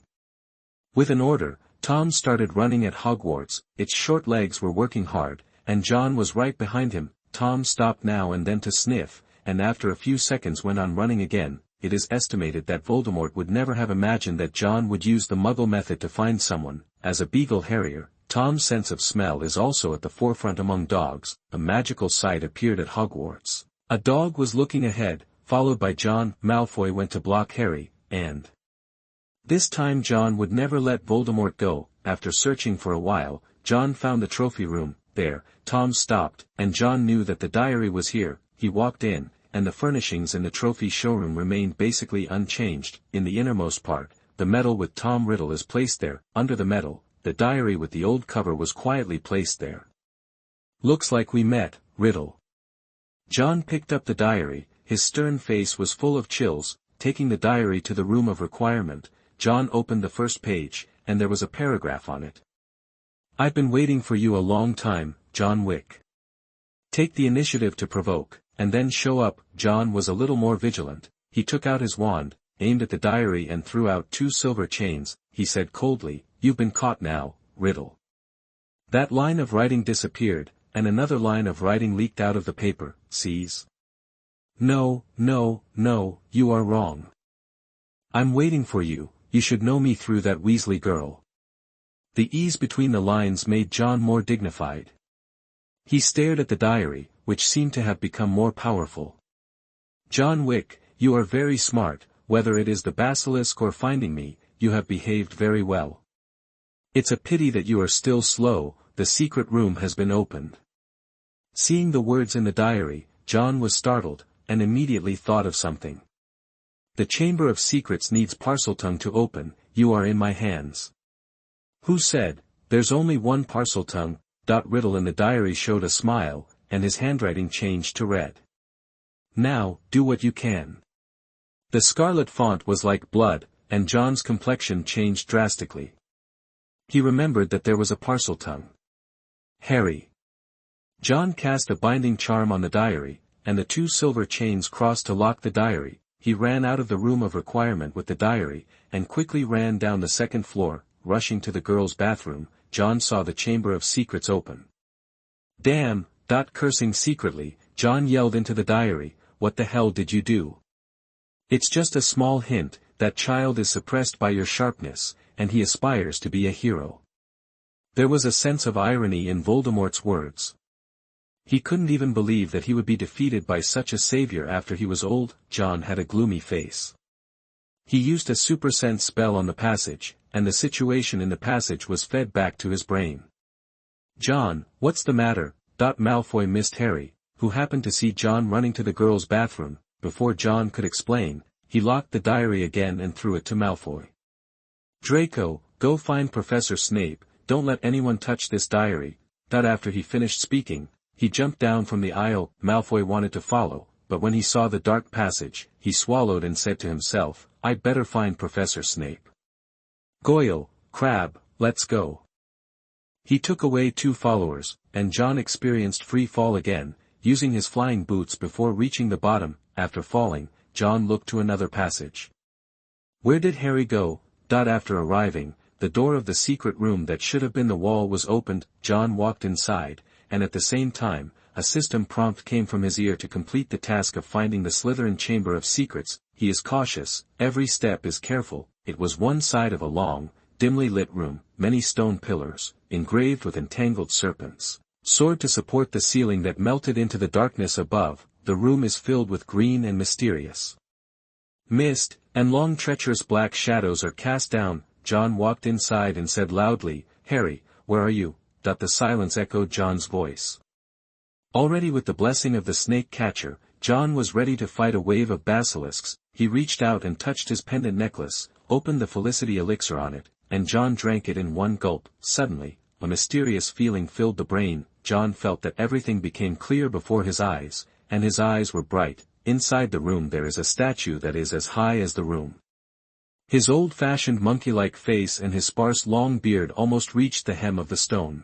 A: With an order, Tom started running at Hogwarts. Its short legs were working hard, and John was right behind him. Tom stopped now and then to sniff, and after a few seconds went on running again. It is estimated that Voldemort would never have imagined that John would use the Muggle method to find someone. As a Beagle Harrier, Tom's sense of smell is also at the forefront among dogs. A magical sight appeared at Hogwarts. A dog was looking ahead, followed by John. Malfoy went to block Harry, and this time John would never let Voldemort go. After searching for a while, John found the trophy room. There, Tom stopped, and John knew that the diary was here. He walked in, and the furnishings in the trophy showroom remained basically unchanged. In the innermost part, the medal with Tom Riddle is placed there. Under the medal, the diary with the old cover was quietly placed there. Looks like we met, Riddle. John picked up the diary. His stern face was full of chills. Taking the diary to the room of requirement, John opened the first page, and there was a paragraph on it. I've been waiting for you a long time, John Wick. Take the initiative to provoke, and then show up. John was a little more vigilant. He took out his wand, aimed at the diary and threw out 2 silver chains. He said coldly, You've been caught now, Riddle. That line of writing disappeared, and another line of writing leaked out of the paper. Seize. No, no, no, you are wrong. I'm waiting for you. You should know me through that Weasley girl. The ease between the lines made John more dignified. He stared at the diary, which seemed to have become more powerful. John Wick, you are very smart. Whether it is the Basilisk or finding me, you have behaved very well. It's a pity that you are still slow. The secret room has been opened. Seeing the words in the diary, John was startled, and immediately thought of something. The Chamber of Secrets needs Parseltongue to open. You are in my hands. Who said? There's only one Parseltongue. Riddle in the diary showed a smile, and his handwriting changed to red. Now, do what you can. The scarlet font was like blood, and John's complexion changed drastically. He remembered that there was a Parseltongue. Harry. John cast a binding charm on the diary, and the 2 silver chains crossed to lock the diary. He ran out of the room of requirement with the diary, and quickly ran down the 2nd floor. Rushing to the girls' bathroom, John saw the Chamber of Secrets open. Damn! Cursing secretly, John yelled into the diary, What the hell did you do? It's just a small hint. That child is suppressed by your sharpness, and he aspires to be a hero. There was a sense of irony in Voldemort's words. He couldn't even believe that he would be defeated by such a savior after he was old. John had a gloomy face. He used a super sense spell on the passage, and the situation in the passage was fed back to his brain. John, what's the matter? Malfoy missed Harry, who happened to see John running to the girls' bathroom. Before John could explain, he locked the diary again and threw it to Malfoy. Draco, go find Professor Snape, don't let anyone touch this diary. After he finished speaking, he jumped down from the aisle. Malfoy wanted to follow, but when he saw the dark passage, he swallowed and said to himself, I'd better find Professor Snape. Goyle, Crabbe, let's go. He took away 2 followers, and John experienced free fall again, using his flying boots before reaching the bottom. After falling, John looked to another passage. Where did Harry go? After arriving, the door of the secret room that should have been the wall was opened. John walked inside, and at the same time, a system prompt came from his ear to complete the task of finding the Slytherin Chamber of Secrets. He is cautious, every step is careful. It was one side of a long, dimly lit room, many stone pillars, engraved with entangled serpents, soared to support the ceiling that melted into the darkness above. The room is filled with green and mysterious mist, and long treacherous black shadows are cast down. John walked inside and said loudly, Harry, where are you? The silence echoed John's voice. Already with the blessing of the snake catcher, John was ready to fight a wave of basilisks. He reached out and touched his pendant necklace, opened the Felicity elixir on it, and John drank it in one gulp. Suddenly, a mysterious feeling filled the brain. John felt that everything became clear before his eyes, and his eyes were bright. Inside the room there is a statue that is as high as the room. His old-fashioned monkey-like face and his sparse long beard almost reached the hem of the stone.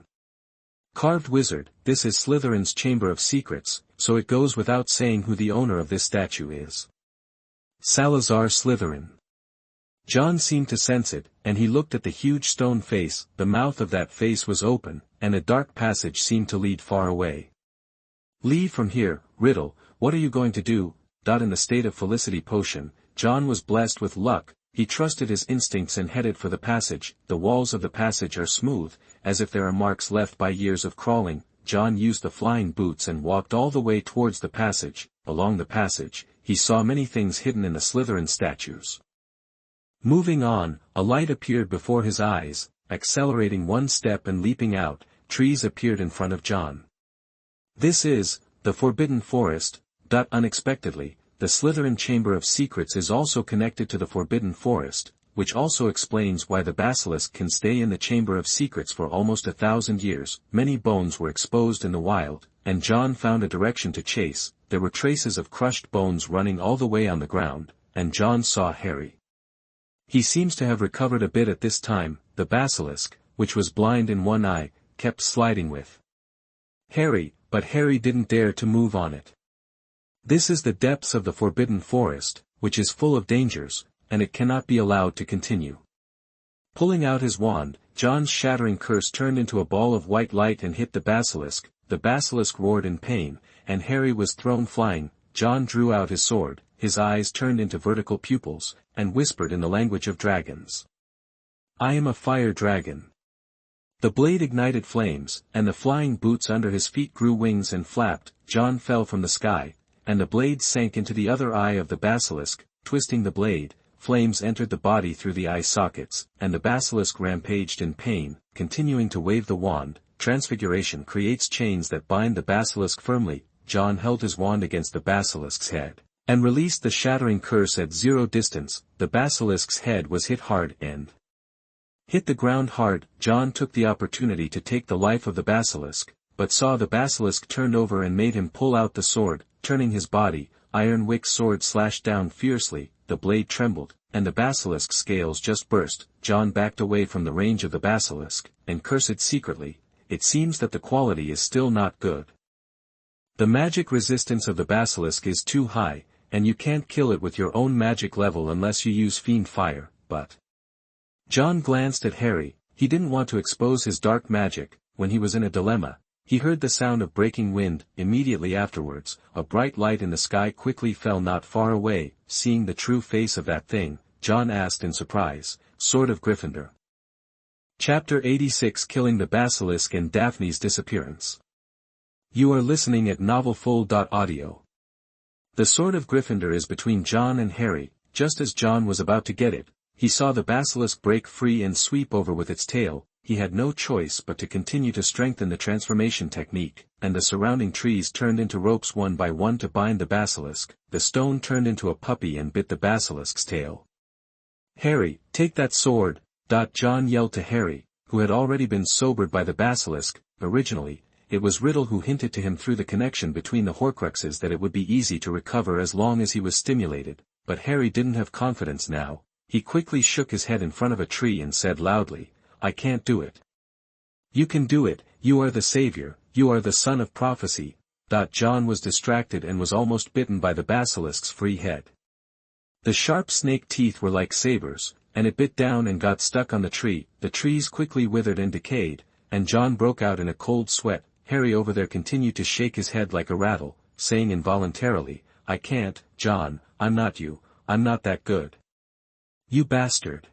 A: Carved wizard, this is Slytherin's Chamber of Secrets, so it goes without saying who the owner of this statue is. Salazar Slytherin. John seemed to sense it, and he looked at the huge stone face. The mouth of that face was open, and a dark passage seemed to lead far away. Leave from here, Riddle, what are you going to do? In the state of Felicity potion, John was blessed with luck. He trusted his instincts and headed for the passage. The walls of the passage are smooth, as if there are marks left by years of crawling. John used the flying boots and walked all the way towards the passage. Along the passage, he saw many things hidden in the Slytherin statues. Moving on, a light appeared before his eyes. Accelerating one step and leaping out, trees appeared in front of John. This is the Forbidden Forest. Unexpectedly, the Slytherin Chamber of Secrets is also connected to the Forbidden Forest, which also explains why the basilisk can stay in the Chamber of Secrets for almost 1,000 years. Many bones were exposed in the wild, and John found a direction to chase. There were traces of crushed bones running all the way on the ground, and John saw Harry. He seems to have recovered a bit at this time. The basilisk, which was blind in one eye, kept sliding with Harry, but Harry didn't dare to move on it. This is the depths of the Forbidden Forest, which is full of dangers, and it cannot be allowed to continue. Pulling out his wand, John's shattering curse turned into a ball of white light and hit the basilisk. The basilisk roared in pain, and Harry was thrown flying. John drew out his sword, his eyes turned into vertical pupils, and whispered in the language of dragons. I am a fire dragon. The blade ignited flames, and the flying boots under his feet grew wings and flapped. John fell from the sky, and the blade sank into the other eye of the basilisk. Twisting the blade, flames entered the body through the eye sockets, and the basilisk rampaged in pain. Continuing to wave the wand, transfiguration creates chains that bind the basilisk firmly. John held his wand against the basilisk's head, and released the shattering curse at 0 distance. The basilisk's head was hit hard and hit the ground hard. John took the opportunity to take the life of the basilisk, but saw the basilisk turned over and made him pull out the sword. Turning his body, Iron Wick's sword slashed down fiercely. The blade trembled, and the basilisk's scales just burst. John backed away from the range of the basilisk, and cursed secretly. It seems that the quality is still not good. The magic resistance of the basilisk is too high, and you can't kill it with your own magic level unless you use Fiendfire. But John glanced at Harry. He didn't want to expose his dark magic. When he was in a dilemma, he heard the sound of breaking wind. Immediately afterwards, a bright light in the sky quickly fell not far away. Seeing the true face of that thing, John asked in surprise, Sword of Gryffindor. Chapter 86 Killing the Basilisk and Daphne's Disappearance. You are listening at novelfull.audio. The Sword of Gryffindor is between John and Harry. Just as John was about to get it, he saw the basilisk break free and sweep over with its tail. he had no choice but to continue to strengthen the transformation technique, and the surrounding trees turned into ropes one by one to bind the basilisk. The stone turned into a puppy and bit the basilisk's tail. "Harry, take that sword!" John yelled to Harry, who had already been sobered by the basilisk. Originally, it was Riddle who hinted to him through the connection between the Horcruxes that it would be easy to recover as long as he was stimulated, but Harry didn't have confidence now. He quickly shook his head in front of a tree and said loudly, "I can't do it." "You can do it, you are the savior, you are the son of prophecy." John was distracted and was almost bitten by the basilisk's free head. The sharp snake teeth were like sabers, and it bit down and got stuck on the tree. The trees quickly withered and decayed, and John broke out in a cold sweat. Harry over there continued to shake his head like a rattle, saying involuntarily, "I can't, John, I'm not you, I'm not that good. You bastard."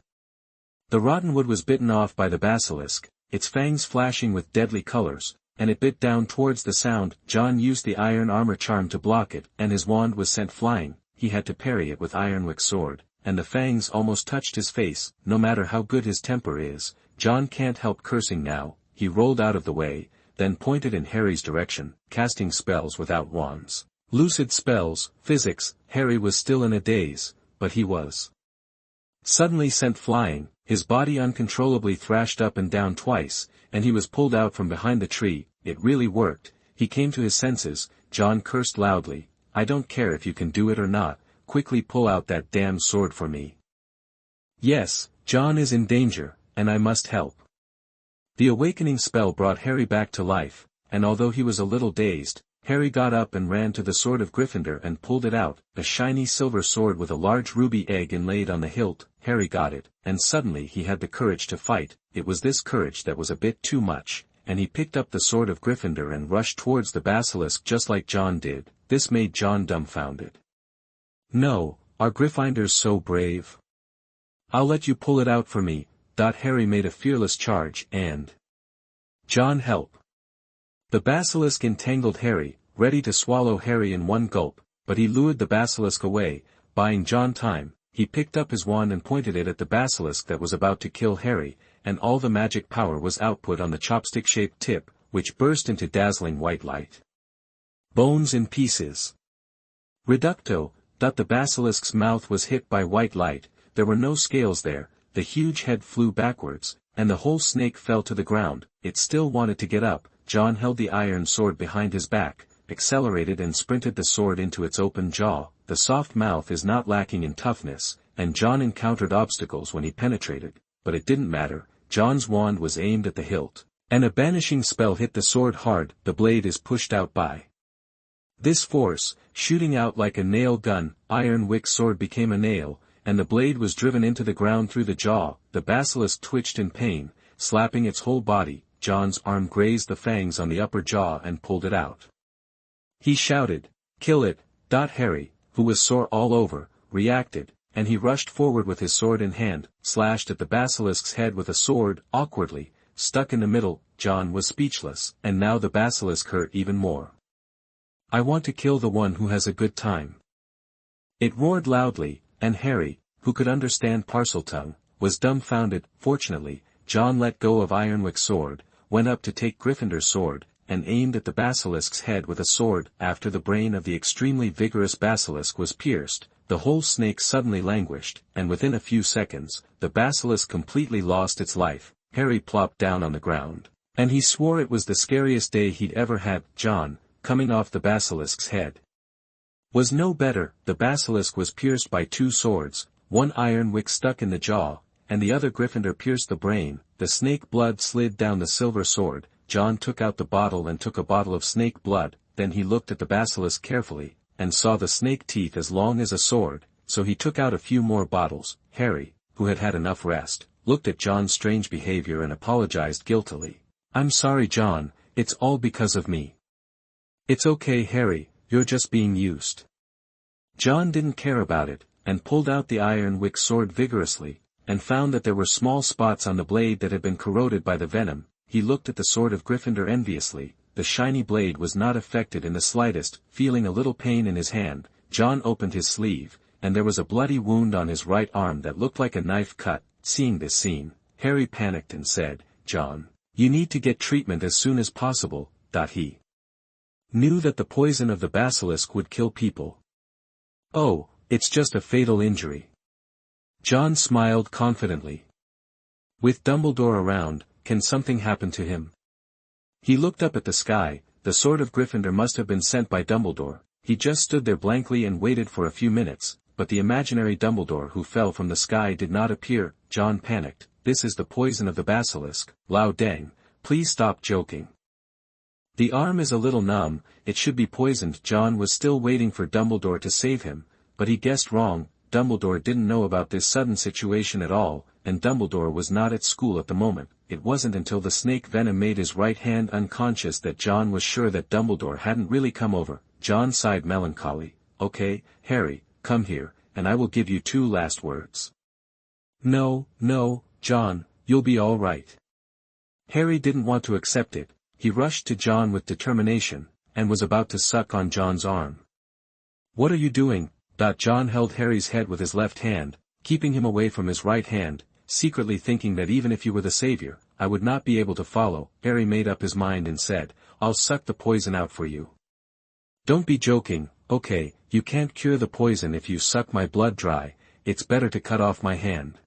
A: The rotten wood was bitten off by the basilisk, its fangs flashing with deadly colors, and it bit down towards the sound. John used the iron armor charm to block it, and his wand was sent flying. He had to parry it with Ironwick's sword, and the fangs almost touched his face. No matter how good his temper is, John can't help cursing now. He rolled out of the way, then pointed in Harry's direction, casting spells without wands. Lucid spells, physics. Harry was still in a daze, but he was suddenly sent flying. His body uncontrollably thrashed up and down twice, and he was pulled out from behind the tree. It really worked. He came to his senses. John cursed loudly, "I don't care if you can do it or not, quickly pull out that damn sword for me. Yes, John is in danger, and I must help." The awakening spell brought Harry back to life, and although he was a little dazed, Harry got up and ran to the sword of Gryffindor and pulled it out, a shiny silver sword with a large ruby egg inlaid on the hilt. Harry got it, and suddenly he had the courage to fight. It was this courage that was a bit too much, and he picked up the sword of Gryffindor and rushed towards the basilisk just like John did. This made John dumbfounded. "No, are Gryffindors so brave? I'll let you pull it out for me." Harry made a fearless charge and John help. The basilisk entangled Harry, ready to swallow Harry in one gulp, but he lured the basilisk away, buying John time. He picked up his wand and pointed it at the basilisk that was about to kill Harry, and all the magic power was output on the chopstick-shaped tip, which burst into dazzling white light. Bones in pieces. Reducto. The basilisk's mouth was hit by white light. There were no scales there. The huge head flew backwards, and the whole snake fell to the ground. It still wanted to get up. John held the iron sword behind his back, accelerated and sprinted the sword into its open jaw. The soft mouth is not lacking in toughness, and John encountered obstacles when he penetrated, but it didn't matter. John's wand was aimed at the hilt, and a banishing spell hit the sword hard. The blade is pushed out by this force, shooting out like a nail gun. Ironwick's sword became a nail, and the blade was driven into the ground through the jaw. The basilisk twitched in pain, slapping its whole body. John's arm grazed the fangs on the upper jaw and pulled it out. He shouted, "Kill it!" Harry, who was sore all over, reacted, and he rushed forward with his sword in hand, slashed at the basilisk's head with a sword, awkwardly, stuck in the middle. John was speechless, and now the basilisk hurt even more. "I want to kill the one who has a good time," it roared loudly, and Harry, who could understand Parseltongue, was dumbfounded. Fortunately, John let go of Ironwick's sword, went up to take Gryffindor's sword, and aimed at the basilisk's head with a sword. After the brain of the extremely vigorous basilisk was pierced, the whole snake suddenly languished, and within a few seconds, the basilisk completely lost its life. Harry plopped down on the ground, and he swore it was the scariest day he'd ever had. John, coming off the basilisk's head, was no better. The basilisk was pierced by two swords, one Ironwick stuck in the jaw, and the other Gryffindor pierced the brain. The snake blood slid down the silver sword. John took out the bottle and took a bottle of snake blood. Then he looked at the basilisk carefully, and saw the snake teeth as long as a sword, so he took out a few more bottles. Harry, who had had enough rest, looked at John's strange behavior and apologized guiltily. "I'm sorry, John, it's all because of me." "It's okay, Harry, you're just being used." John didn't care about it, and pulled out the Ironwick sword vigorously, and found that there were small spots on the blade that had been corroded by the venom. He looked at the sword of Gryffindor enviously. The shiny blade was not affected in the slightest. Feeling a little pain in his hand, John opened his sleeve, and there was a bloody wound on his right arm that looked like a knife cut. Seeing this scene, Harry panicked and said, John. You need to get treatment as soon as possible. He knew that the poison of the basilisk would kill people. Oh, it's just a fatal injury. John smiled confidently. With Dumbledore around, can something happen to him? He looked up at the sky. The sword of Gryffindor must have been sent by Dumbledore. He just stood there blankly and waited for a few minutes, but the imaginary Dumbledore who fell from the sky did not appear. John panicked. This is the poison of the basilisk. Lao Deng, please stop joking. The arm is a little numb, it should be poisoned. John was still waiting for Dumbledore to save him, but he guessed wrong. Dumbledore didn't know about this sudden situation at all, and Dumbledore was not at school at the moment. It wasn't until the snake venom made his right hand unconscious that John was sure that Dumbledore hadn't really come over. John sighed melancholy. Okay, Harry, come here, and I will give you 2 last words. No, John, you'll be all right. Harry didn't want to accept it. He rushed to John with determination, and was about to suck on John's arm. What are you doing? John held Harry's head with his left hand, keeping him away from his right hand, secretly thinking that even if you were the savior, I would not be able to follow. Harry made up his mind and said, I'll suck the poison out for you. Don't be joking. Okay, you can't cure the poison if you suck my blood dry, it's better to cut off my hand.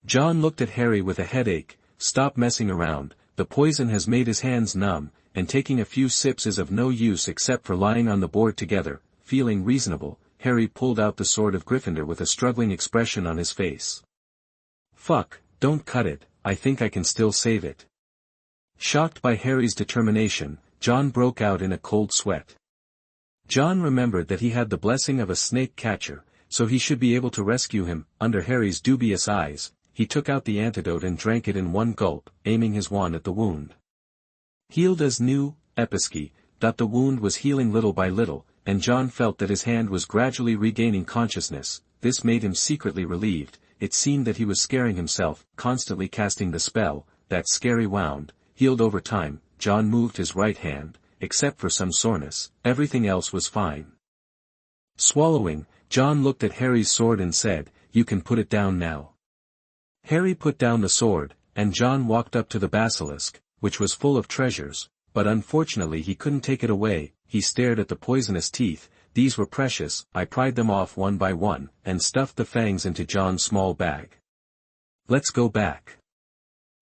A: John looked at Harry with a headache. Stop messing around, the poison has made his hands numb, and taking a few sips is of no use except for lying on the board together. Feeling reasonable, Harry pulled out the sword of Gryffindor with a struggling expression on his face. Fuck, don't cut it, I think I can still save it. Shocked by Harry's determination, John broke out in a cold sweat. John remembered that he had the blessing of a snake catcher, so he should be able to rescue him. Under Harry's dubious eyes, he took out the antidote and drank it in one gulp, aiming his wand at the wound. Healed as new, Episky, the wound was healing little by little, and John felt that his hand was gradually regaining consciousness. This made him secretly relieved. It seemed that he was scaring himself, constantly casting the spell. That scary wound, healed over time. John moved his right hand, except for some soreness, everything else was fine. Swallowing, John looked at Harry's sword and said, You can put it down now. Harry put down the sword, and John walked up to the basilisk, which was full of treasures, but unfortunately he couldn't take it away. He stared at the poisonous teeth. These were precious. I pried them off one by one, and stuffed the fangs into John's small bag. Let's go back.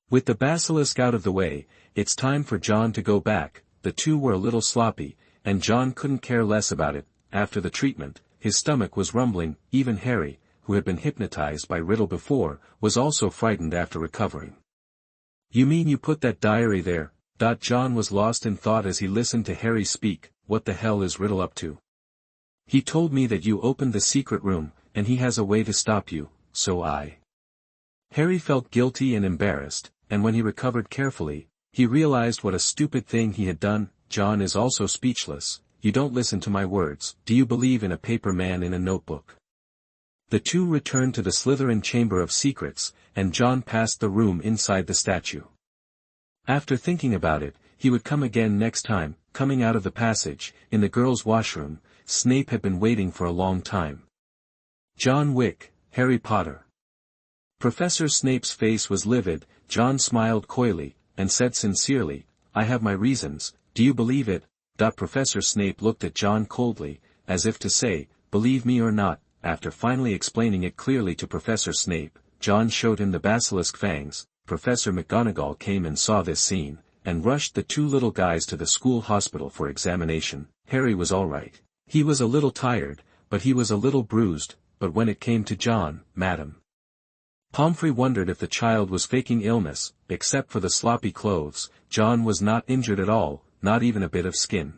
A: With the basilisk out of the way, it's time for John to go back. The two were a little sloppy, and John couldn't care less about it. After the treatment, his stomach was rumbling. Even Harry, who had been hypnotized by Riddle before, was also frightened after recovering. You mean you put that diary there? John was lost in thought as he listened to Harry speak. What the hell is Riddle up to? He told me that you opened the secret room, and he has a way to stop you, so Harry felt guilty and embarrassed, and when he recovered carefully, he realized what a stupid thing he had done. John is also speechless. You don't listen to my words. Do you believe in a paper man in a notebook? The two returned to the Slytherin Chamber of Secrets, and John passed the room inside the statue. After thinking about it, he would come again next time. Coming out of the passage, in the girls' washroom, Snape had been waiting for a long time. John Wick, Harry Potter. Professor Snape's face was livid. John smiled coyly, and said sincerely, I have my reasons. Do you believe it? Professor Snape looked at John coldly, as if to say, believe me or not. After finally explaining it clearly to Professor Snape, John showed him the basilisk fangs. Professor McGonagall came and saw this scene, and rushed the two little guys to the school hospital for examination. Harry was all right. He was a little tired, but he was a little bruised. But when it came to John, Madame Pomfrey wondered if the child was faking illness. Except for the sloppy clothes, John was not injured at all, not even a bit of skin.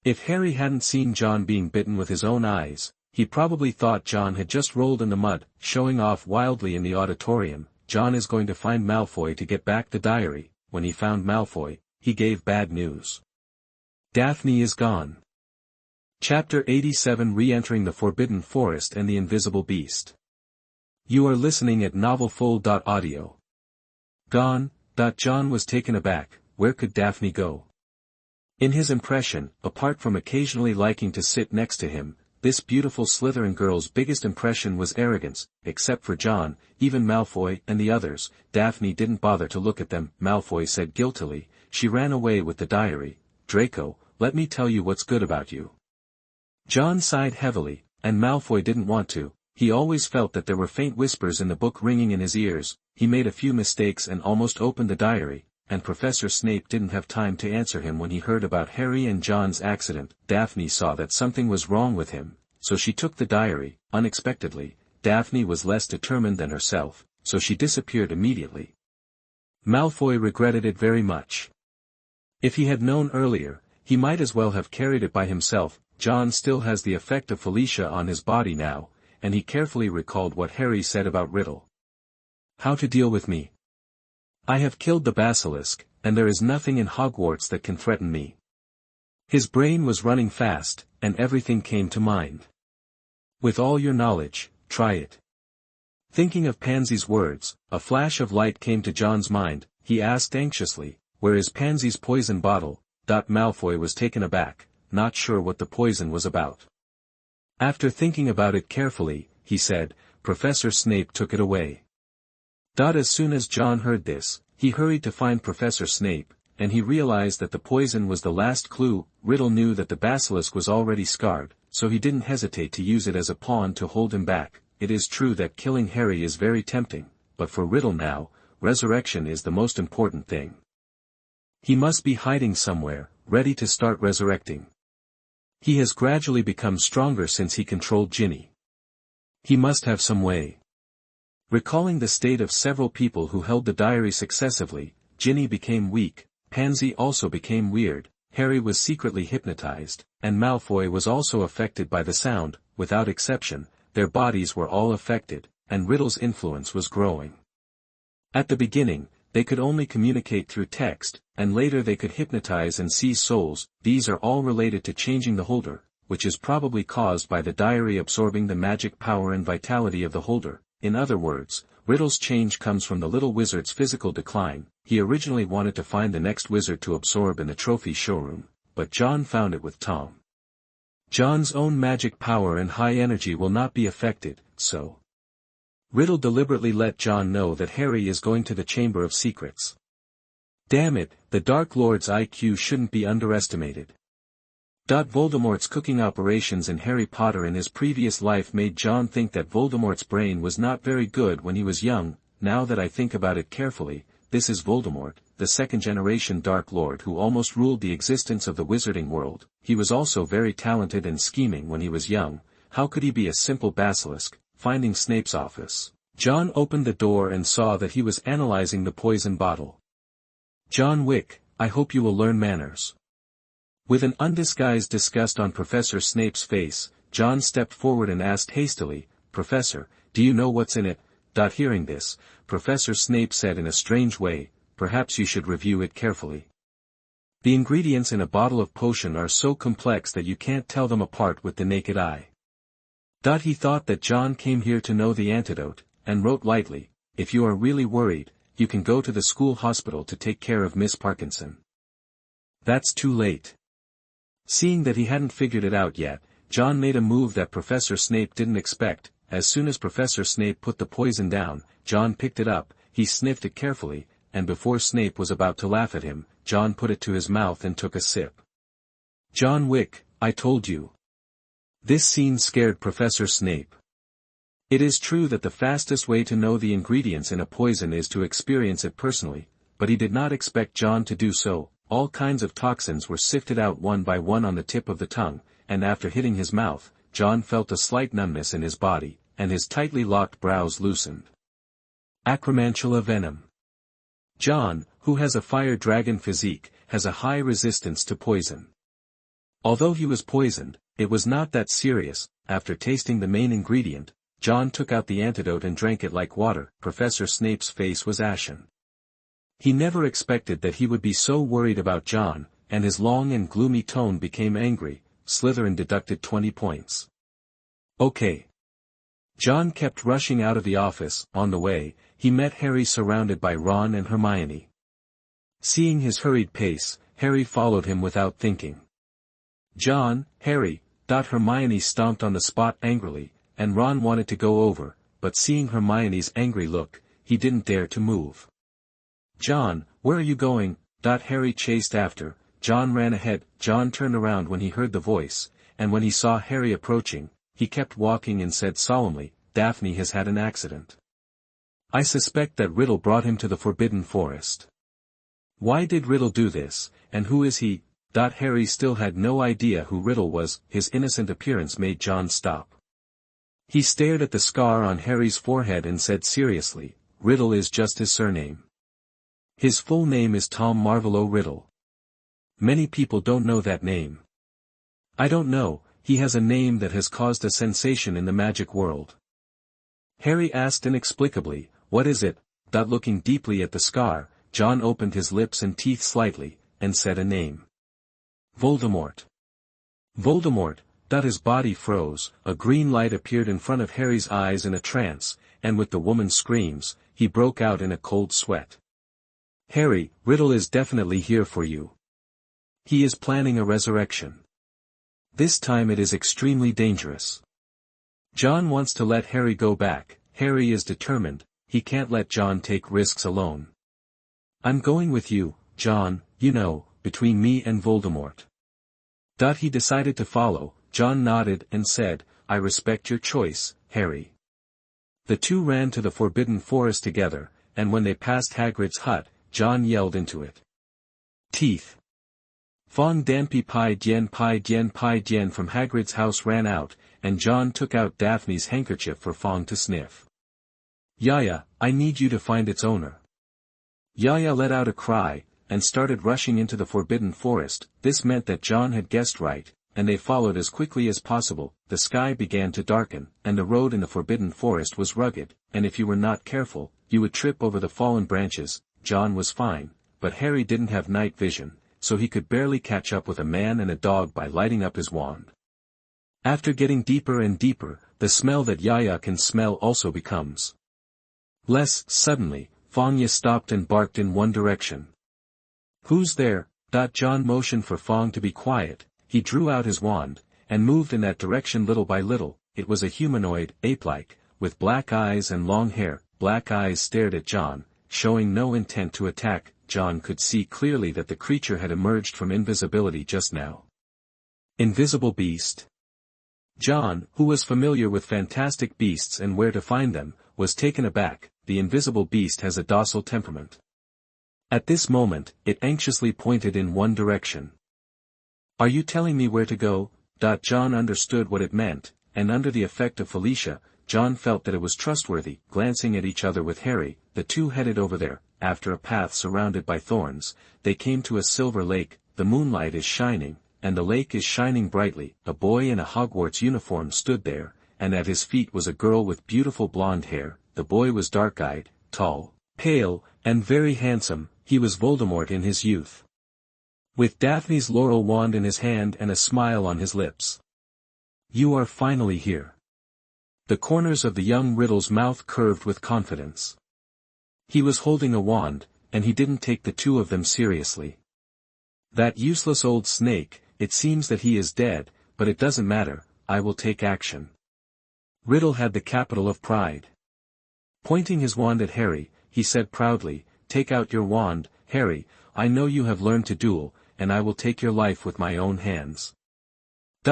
A: If Harry hadn't seen John being bitten with his own eyes, he probably thought John had just rolled in the mud, showing off wildly in the auditorium. John is going to find Malfoy to get back the diary. When he found Malfoy, he gave bad news. Daphne is gone. Chapter 87, Re-entering the Forbidden Forest and the Invisible Beast. You are listening at novelfull.audio. Gone. John was taken aback. Where could Daphne go? In his impression, apart from occasionally liking to sit next to him, this beautiful Slytherin girl's biggest impression was arrogance, except for John, even Malfoy and the others. Daphne didn't bother to look at them, Malfoy said guiltily. She ran away with the diary. Draco, let me tell you what's good about you. John sighed heavily, and Malfoy didn't want to. He always felt that there were faint whispers in the book ringing in his ears. He made a few mistakes and almost opened the diary, and Professor Snape didn't have time to answer him when he heard about Harry and John's accident. Daphne saw that something was wrong with him, so she took the diary. Unexpectedly, Daphne was less determined than herself, so she disappeared immediately. Malfoy regretted it very much. If he had known earlier, he might as well have carried it by himself. John still has the effect of Felicia on his body now, and he carefully recalled what Harry said about Riddle. How to deal with me? I have killed the Basilisk, and there is nothing in Hogwarts that can threaten me. His brain was running fast, and everything came to mind. With all your knowledge, try it. Thinking of Pansy's words, a flash of light came to John's mind. He asked anxiously, "Where is Pansy's poison bottle?" Malfoy was taken aback, not sure what the poison was about. After thinking about it carefully, he said, "Professor Snape took it away." As soon as John heard this, he hurried to find Professor Snape, and he realized that the poison was the last clue. Riddle knew that the basilisk was already scarred, so he didn't hesitate to use it as a pawn to hold him back. It is true that killing Harry is very tempting, but for Riddle now, resurrection is the most important thing. He must be hiding somewhere, ready to start resurrecting. He has gradually become stronger since he controlled Ginny. He must have some way. Recalling the state of several people who held the diary successively, Ginny became weak, Pansy also became weird, Harry was secretly hypnotized, and Malfoy was also affected by the sound. Without exception, their bodies were all affected, and Riddle's influence was growing. At the beginning, they could only communicate through text, and later they could hypnotize and see souls. These are all related to changing the holder, which is probably caused by the diary absorbing the magic power and vitality of the holder. In other words, Riddle's change comes from the little wizard's physical decline. He originally wanted to find the next wizard to absorb in the trophy showroom, but John found it with Tom. John's own magic power and high energy will not be affected, so Riddle deliberately let John know that Harry is going to the Chamber of Secrets. Damn it, the Dark Lord's IQ shouldn't be underestimated. Voldemort's cooking operations in Harry Potter in his previous life made John think that Voldemort's brain was not very good when he was young. Now that I think about it carefully, this is Voldemort, the second-generation Dark Lord who almost ruled the existence of the wizarding world. He was also very talented and scheming when he was young. How could he be a simple basilisk? Finding Snape's office, John opened the door and saw that he was analyzing the poison bottle. "John Wick, I hope you will learn manners." With an undisguised disgust on Professor Snape's face, John stepped forward and asked hastily, "Professor, do you know what's in it?" Hearing this, Professor Snape said in a strange way, "Perhaps you should review it carefully. The ingredients in a bottle of potion are so complex that you can't tell them apart with the naked eye." He thought that John came here to know the antidote, and wrote lightly, "If you are really worried, you can go to the school hospital to take care of Miss Parkinson." That's too late. Seeing that he hadn't figured it out yet, John made a move that Professor Snape didn't expect. As soon as Professor Snape put the poison down, John picked it up, he sniffed it carefully, and before Snape was about to laugh at him, John put it to his mouth and took a sip. "John Wick, I told you." This scene scared Professor Snape. It is true that the fastest way to know the ingredients in a poison is to experience it personally, but he did not expect John to do so. All kinds of toxins were sifted out one by one on the tip of the tongue, and after hitting his mouth, John felt a slight numbness in his body, and his tightly locked brows loosened. Acromantula venom. John, who has a fire dragon physique, has a high resistance to poison. Although he was poisoned, it was not that serious. After tasting the main ingredient, John took out the antidote and drank it like water. Professor Snape's face was ashen. He never expected that he would be so worried about John, and his long and gloomy tone became angry. Slytherin deducted 20 points. Okay. John kept rushing out of the office. On the way, he met Harry surrounded by Ron and Hermione. Seeing his hurried pace, Harry followed him without thinking. "John, Harry, Hermione stomped on the spot angrily, and Ron wanted to go over, but seeing Hermione's angry look, he didn't dare to move. John, where are you going? Harry chased after. John ran ahead. John turned around when he heard the voice, and when he saw Harry approaching, he kept walking and said solemnly, Daphne has had an accident. I suspect that Riddle brought him to the Forbidden Forest. Why did Riddle do this, and who is he? Harry still had no idea who Riddle was. His innocent appearance made John stop. He stared at the scar on Harry's forehead and said seriously, Riddle is just his surname. His full name is Tom Marvolo Riddle. Many people don't know that name. I don't know, he has a name that has caused a sensation in the magic world. Harry asked inexplicably, what is it? Looking deeply at the scar, John opened his lips and teeth slightly, and said a name. Voldemort. Voldemort. His body froze, a green light appeared in front of Harry's eyes in a trance, and with the woman's screams, he broke out in a cold sweat. Harry, Riddle is definitely here for you. He is planning a resurrection. This time it is extremely dangerous. John wants to let Harry go back. Harry is determined, he can't let John take risks alone. I'm going with you, John, you know, between me and Voldemort. He decided to follow. John nodded and said, I respect your choice, Harry. The two ran to the Forbidden Forest together, and when they passed Hagrid's hut, John yelled into it. Teeth. Fong Dampi Pai Dien from Hagrid's house ran out, and John took out Daphne's handkerchief for Fong to sniff. Yaya, I need you to find its owner. Yaya let out a cry, and started rushing into the Forbidden Forest. This meant that John had guessed right, and they followed as quickly as possible. The sky began to darken, and the road in the Forbidden Forest was rugged, and if you were not careful, you would trip over the fallen branches. John was fine, but Harry didn't have night vision, so he could barely catch up with a man and a dog by lighting up his wand. After getting deeper and deeper, the smell that Yaya can smell also becomes less. Suddenly, Fongya stopped and barked in one direction. Who's there? John motioned for Fong to be quiet. He drew out his wand, and moved in that direction little by little. It was a humanoid, ape-like, with black eyes and long hair. Black eyes stared at John, showing no intent to attack. John could see clearly that the creature had emerged from invisibility just now. Invisible beast. John, who was familiar with fantastic beasts and where to find them, was taken aback. The invisible beast has a docile temperament. At this moment, it anxiously pointed in one direction. Are you telling me where to go? John understood what it meant, and under the effect of Felicia, John felt that it was trustworthy. Glancing at each other with Harry, the two headed over there. After a path surrounded by thorns, they came to a silver lake. The moonlight is shining, and the lake is shining brightly. A boy in a Hogwarts uniform stood there, and at his feet was a girl with beautiful blonde hair. The boy was dark-eyed, tall, pale, and very handsome. He was Voldemort in his youth, with Daphne's laurel wand in his hand and a smile on his lips. You are finally here. The corners of the young Riddle's mouth curved with confidence. He was holding a wand, and he didn't take the two of them seriously. That useless old snake, it seems that he is dead, but it doesn't matter, I will take action. Riddle had the capital of pride. Pointing his wand at Harry, he said proudly, take out your wand, Harry, I know you have learned to duel, and I will take your life with my own hands.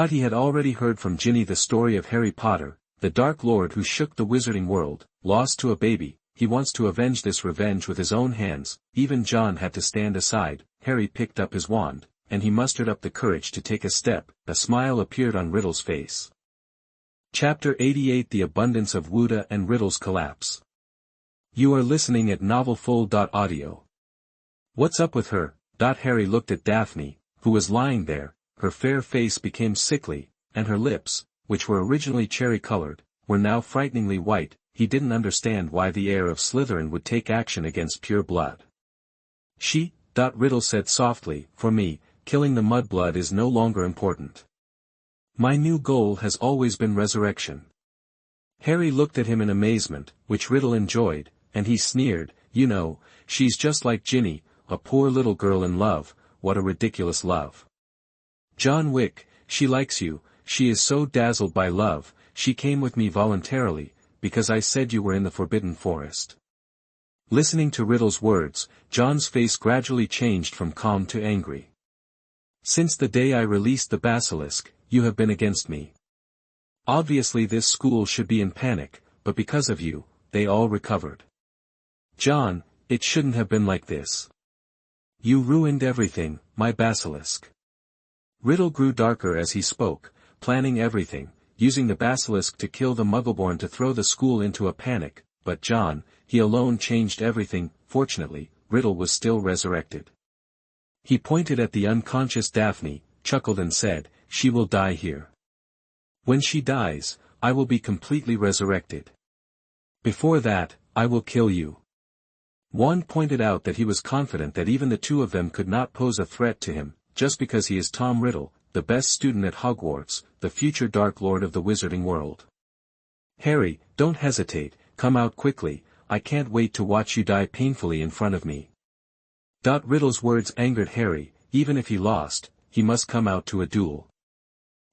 A: He had already heard from Ginny the story of Harry Potter, the Dark Lord who shook the wizarding world, lost to a baby. He wants to avenge this revenge with his own hands. Even John had to stand aside. Harry picked up his wand, and he mustered up the courage to take a step. A smile appeared on Riddle's face. Chapter 88 The Abundance of Wude and Riddle's Collapse. You are listening at novelfull.audio. What's up with her? Harry looked at Daphne, who was lying there. Her fair face became sickly, and her lips, which were originally cherry-colored, were now frighteningly white. He didn't understand why the heir of Slytherin would take action against pure blood. Riddle said softly, for me, killing the mudblood is no longer important. My new goal has always been resurrection. Harry looked at him in amazement, which Riddle enjoyed, and he sneered, you know, she's just like Ginny, a poor little girl in love. What a ridiculous love. John Wick, she likes you, She is so dazzled by love, she came with me voluntarily, because I said you were in the forbidden forest. Listening to Riddle's words, John's face gradually changed from calm to angry. Since the day I released the Basilisk, you have been against me. Obviously this school should be in panic, but because of you, they all recovered. John, it shouldn't have been like this. You ruined everything, my Basilisk. Riddle grew darker as he spoke, planning everything, using the Basilisk to kill the Muggleborn to throw the school into a panic, but John, he alone changed everything. Fortunately, Riddle was still resurrected. He pointed at the unconscious Daphne, chuckled and said, "She will die here. When she dies, I will be completely resurrected. Before that, I will kill you." Wand pointed out that he was confident that even the two of them could not pose a threat to him, just because he is Tom Riddle, the best student at Hogwarts, the future Dark Lord of the wizarding world. "Harry, don't hesitate, come out quickly, I can't wait to watch you die painfully in front of me." Riddle's words angered Harry. Even if he lost, he must come out to a duel.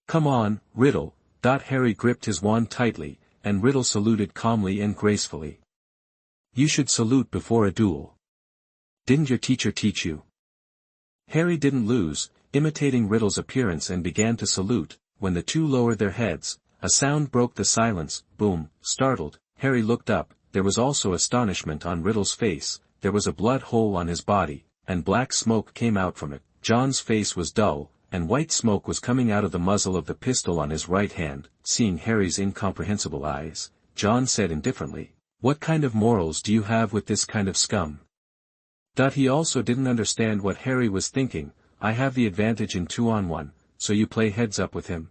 A: "Come on, Riddle." Harry gripped his wand tightly, and Riddle saluted calmly and gracefully. "You should salute before a duel. Didn't your teacher teach you?" Harry didn't lose, imitating Riddle's appearance, and began to salute. When the two lowered their heads, a sound broke the silence. Boom. Startled, Harry looked up. There was also astonishment on Riddle's face. There was a blood hole on his body, and black smoke came out from it. John's face was dull, and white smoke was coming out of the muzzle of the pistol on his right hand. Seeing Harry's incomprehensible eyes, John said indifferently, "What kind of morals do you have with this kind of scum?" He also didn't understand what Harry was thinking. "I have the advantage in 2-on-1, so you play heads up with him."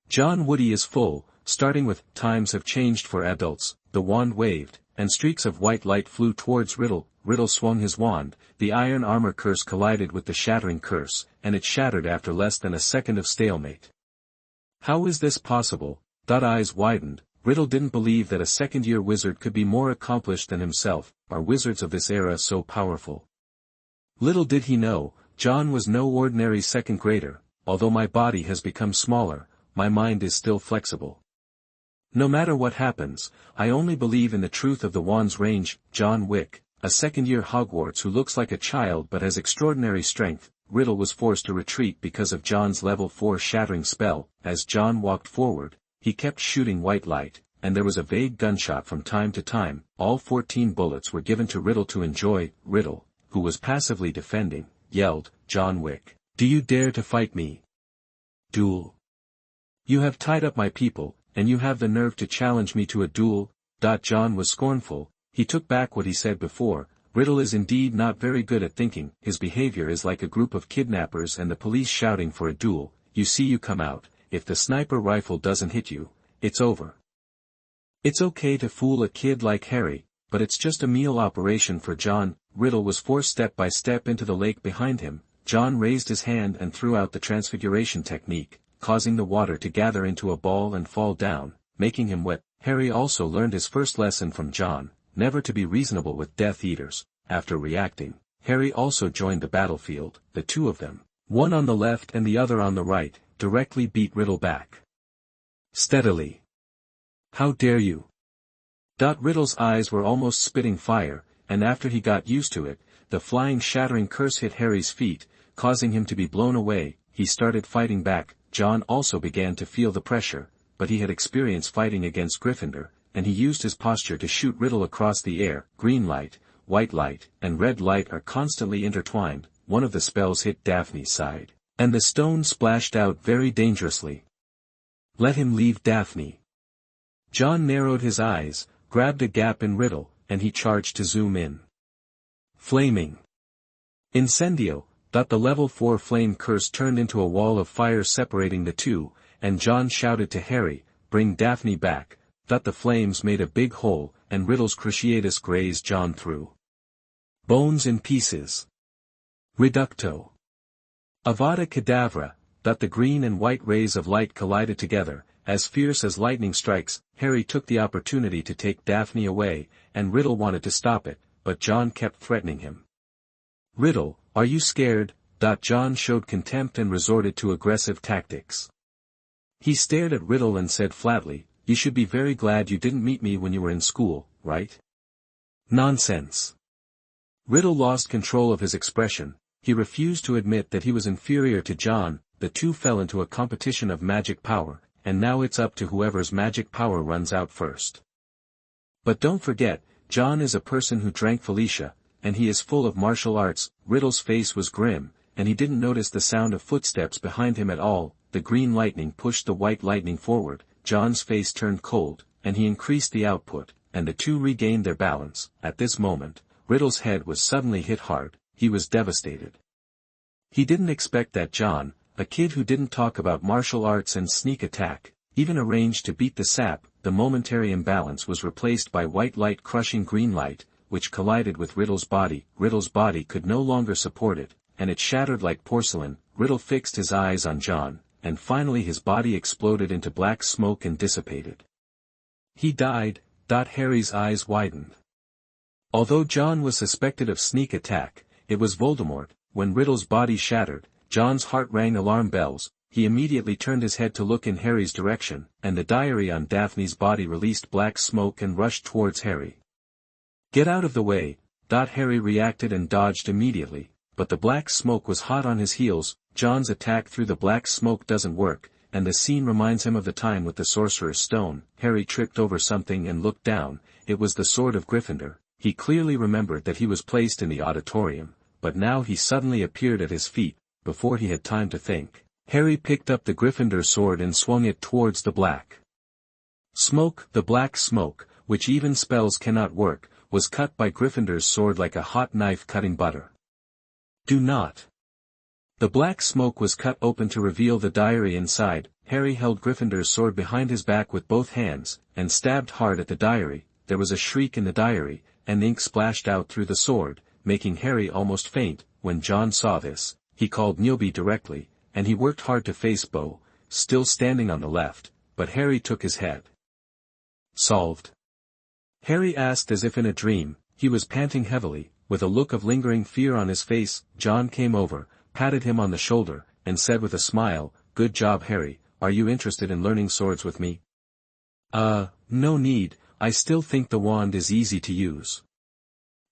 A: John Wude is full, starting with, "Times have changed for adults." The wand waved, and streaks of white light flew towards Riddle. Riddle swung his wand. The iron armor curse collided with the shattering curse, and it shattered after less than a second of stalemate. How is this possible? Eyes widened. Riddle didn't believe that a second-year wizard could be more accomplished than himself. Are wizards of this era so powerful? Little did he know, John was no ordinary second grader. "Although my body has become smaller, my mind is still flexible. No matter what happens, I only believe in the truth of the wand's range." John Wick, a second-year Hogwarts who looks like a child but has extraordinary strength. Riddle was forced to retreat because of John's level 4 shattering spell. As John walked forward, he kept shooting white light, and there was a vague gunshot from time to time. All 14 bullets were given to Riddle to enjoy. Riddle, who was passively defending, yelled, "John Wick, do you dare to fight me? Duel. You have tied up my people, and you have the nerve to challenge me to a duel?" John was scornful. He took back what he said before. Riddle is indeed not very good at thinking. His behavior is like a group of kidnappers and the police shouting for a duel. "You see, you come out. If the sniper rifle doesn't hit you, it's over. It's okay to fool a kid like Harry, but it's just a meal operation for John." Riddle was forced step by step into the lake behind him. John raised his hand and threw out the transfiguration technique, causing the water to gather into a ball and fall down, making him wet. Harry also learned his first lesson from John, never to be reasonable with Death Eaters. After reacting, Harry also joined the battlefield. The two of them, one on the left and the other on the right, directly beat Riddle back. Steadily. "How dare you?" Riddle's eyes were almost spitting fire, and after he got used to it, the flying shattering curse hit Harry's feet, causing him to be blown away. He started fighting back. John also began to feel the pressure, but he had experience fighting against Gryffindor, and he used his posture to shoot Riddle across the air. Green light, white light, and red light are constantly intertwined. One of the spells hit Daphne's side, and the stone splashed out very dangerously. "Let him leave, Daphne." John narrowed his eyes, grabbed a gap in Riddle, and he charged to zoom in. Flaming Incendio. The level 4 flame curse turned into a wall of fire separating the two, and John shouted to Harry, "Bring Daphne back." The flames made a big hole, and Riddle's cruciatus grazed John through. Bones in pieces. Reducto. Avada Kedavra. The green and white rays of light collided together. As fierce as lightning strikes, Harry took the opportunity to take Daphne away, and Riddle wanted to stop it, but John kept threatening him. "Riddle, are you scared?" John showed contempt and resorted to aggressive tactics. He stared at Riddle and said flatly, "You should be very glad you didn't meet me when you were in school, right?" "Nonsense." Riddle lost control of his expression. He refused to admit that he was inferior to John. The two fell into a competition of magic power, and now it's up to whoever's magic power runs out first. "But don't forget, John is a person who drank Felicia, and he is full of martial arts." Riddle's face was grim, and he didn't notice the sound of footsteps behind him at all. The green lightning pushed the white lightning forward, John's face turned cold, and he increased the output, and the two regained their balance. At this moment, Riddle's head was suddenly hit hard. He was devastated. He didn't expect that John, a kid who didn't talk about martial arts and sneak attack, even arranged to beat the sap. The momentary imbalance was replaced by white light crushing green light, which collided with Riddle's body. Riddle's body could no longer support it, and it shattered like porcelain. Riddle fixed his eyes on John, and finally his body exploded into black smoke and dissipated. "He died." Harry's eyes widened. Although John was suspected of sneak attack, it was Voldemort. When Riddle's body shattered, John's heart rang alarm bells. He immediately turned his head to look in Harry's direction, and the diary on Daphne's body released black smoke and rushed towards Harry. "Get out of the way." Harry reacted and dodged immediately, but the black smoke was hot on his heels. John's attack through the black smoke doesn't work, and the scene reminds him of the time with the Sorcerer's Stone. Harry tripped over something and looked down. It was the sword of Gryffindor. He clearly remembered that he was placed in the auditorium, but now he suddenly appeared at his feet. Before he had time to think, Harry picked up the Gryffindor sword and swung it towards the black smoke. The black smoke, which even spells cannot work, was cut by Gryffindor's sword like a hot knife cutting butter. "Do not." The black smoke was cut open to reveal the diary inside. Harry held Gryffindor's sword behind his back with both hands, and stabbed hard at the diary. There was a shriek in the diary, and ink splashed out through the sword, making Harry almost faint. When John saw this, he called Dobby directly, and he worked hard to face Bo, still standing on the left, but Harry took his head. "Solved?" Harry asked as if in a dream. He was panting heavily, with a look of lingering fear on his face. John came over, patted him on the shoulder, and said with a smile, "Good job, Harry. Are you interested in learning swords with me?" No need. I still think the wand is easy to use."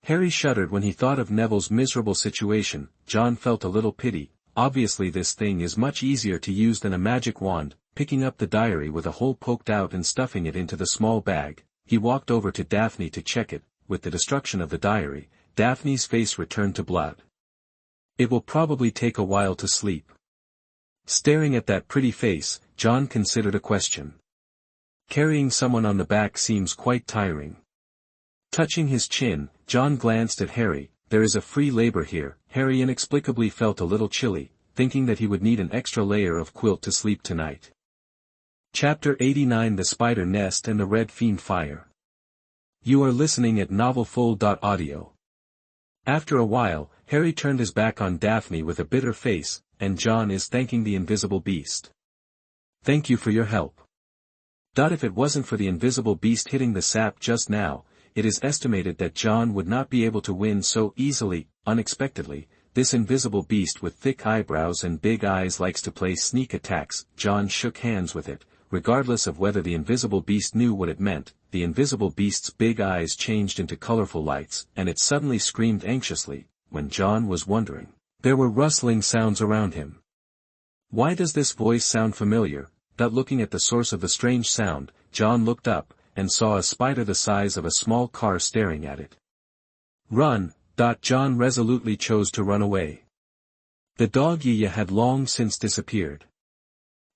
A: Harry shuddered when he thought of Neville's miserable situation. John felt a little pity. Obviously this thing is much easier to use than a magic wand. Picking up the diary with a hole poked out and stuffing it into the small bag, he walked over to Daphne to check it. With the destruction of the diary, Daphne's face returned to blood. "It will probably take a while to sleep." Staring at that pretty face, John considered a question. "Carrying someone on the back seems quite tiring." Touching his chin, John glanced at Harry. "There is a free labor here." Harry inexplicably felt a little chilly, thinking that he would need an extra layer of quilt to sleep tonight. Chapter 89: The Spider Nest and the Red Fiendfire. You are listening at novelfull.audio. After a while, Harry turned his back on Daphne with a bitter face, and John is thanking the invisible beast. "Thank you for your help." If it wasn't for the invisible beast hitting the sap just now, it is estimated that John would not be able to win so easily. Unexpectedly, this invisible beast with thick eyebrows and big eyes likes to play sneak attacks. John shook hands with it, regardless of whether the invisible beast knew what it meant. The invisible beast's big eyes changed into colorful lights, and it suddenly screamed anxiously. When John was wondering, there were rustling sounds around him. Why does this voice sound familiar? Looking at the source of the strange sound, John looked up, and saw a spider the size of a small car staring at it. "Run!" John resolutely chose to run away. The dog Yaya had long since disappeared.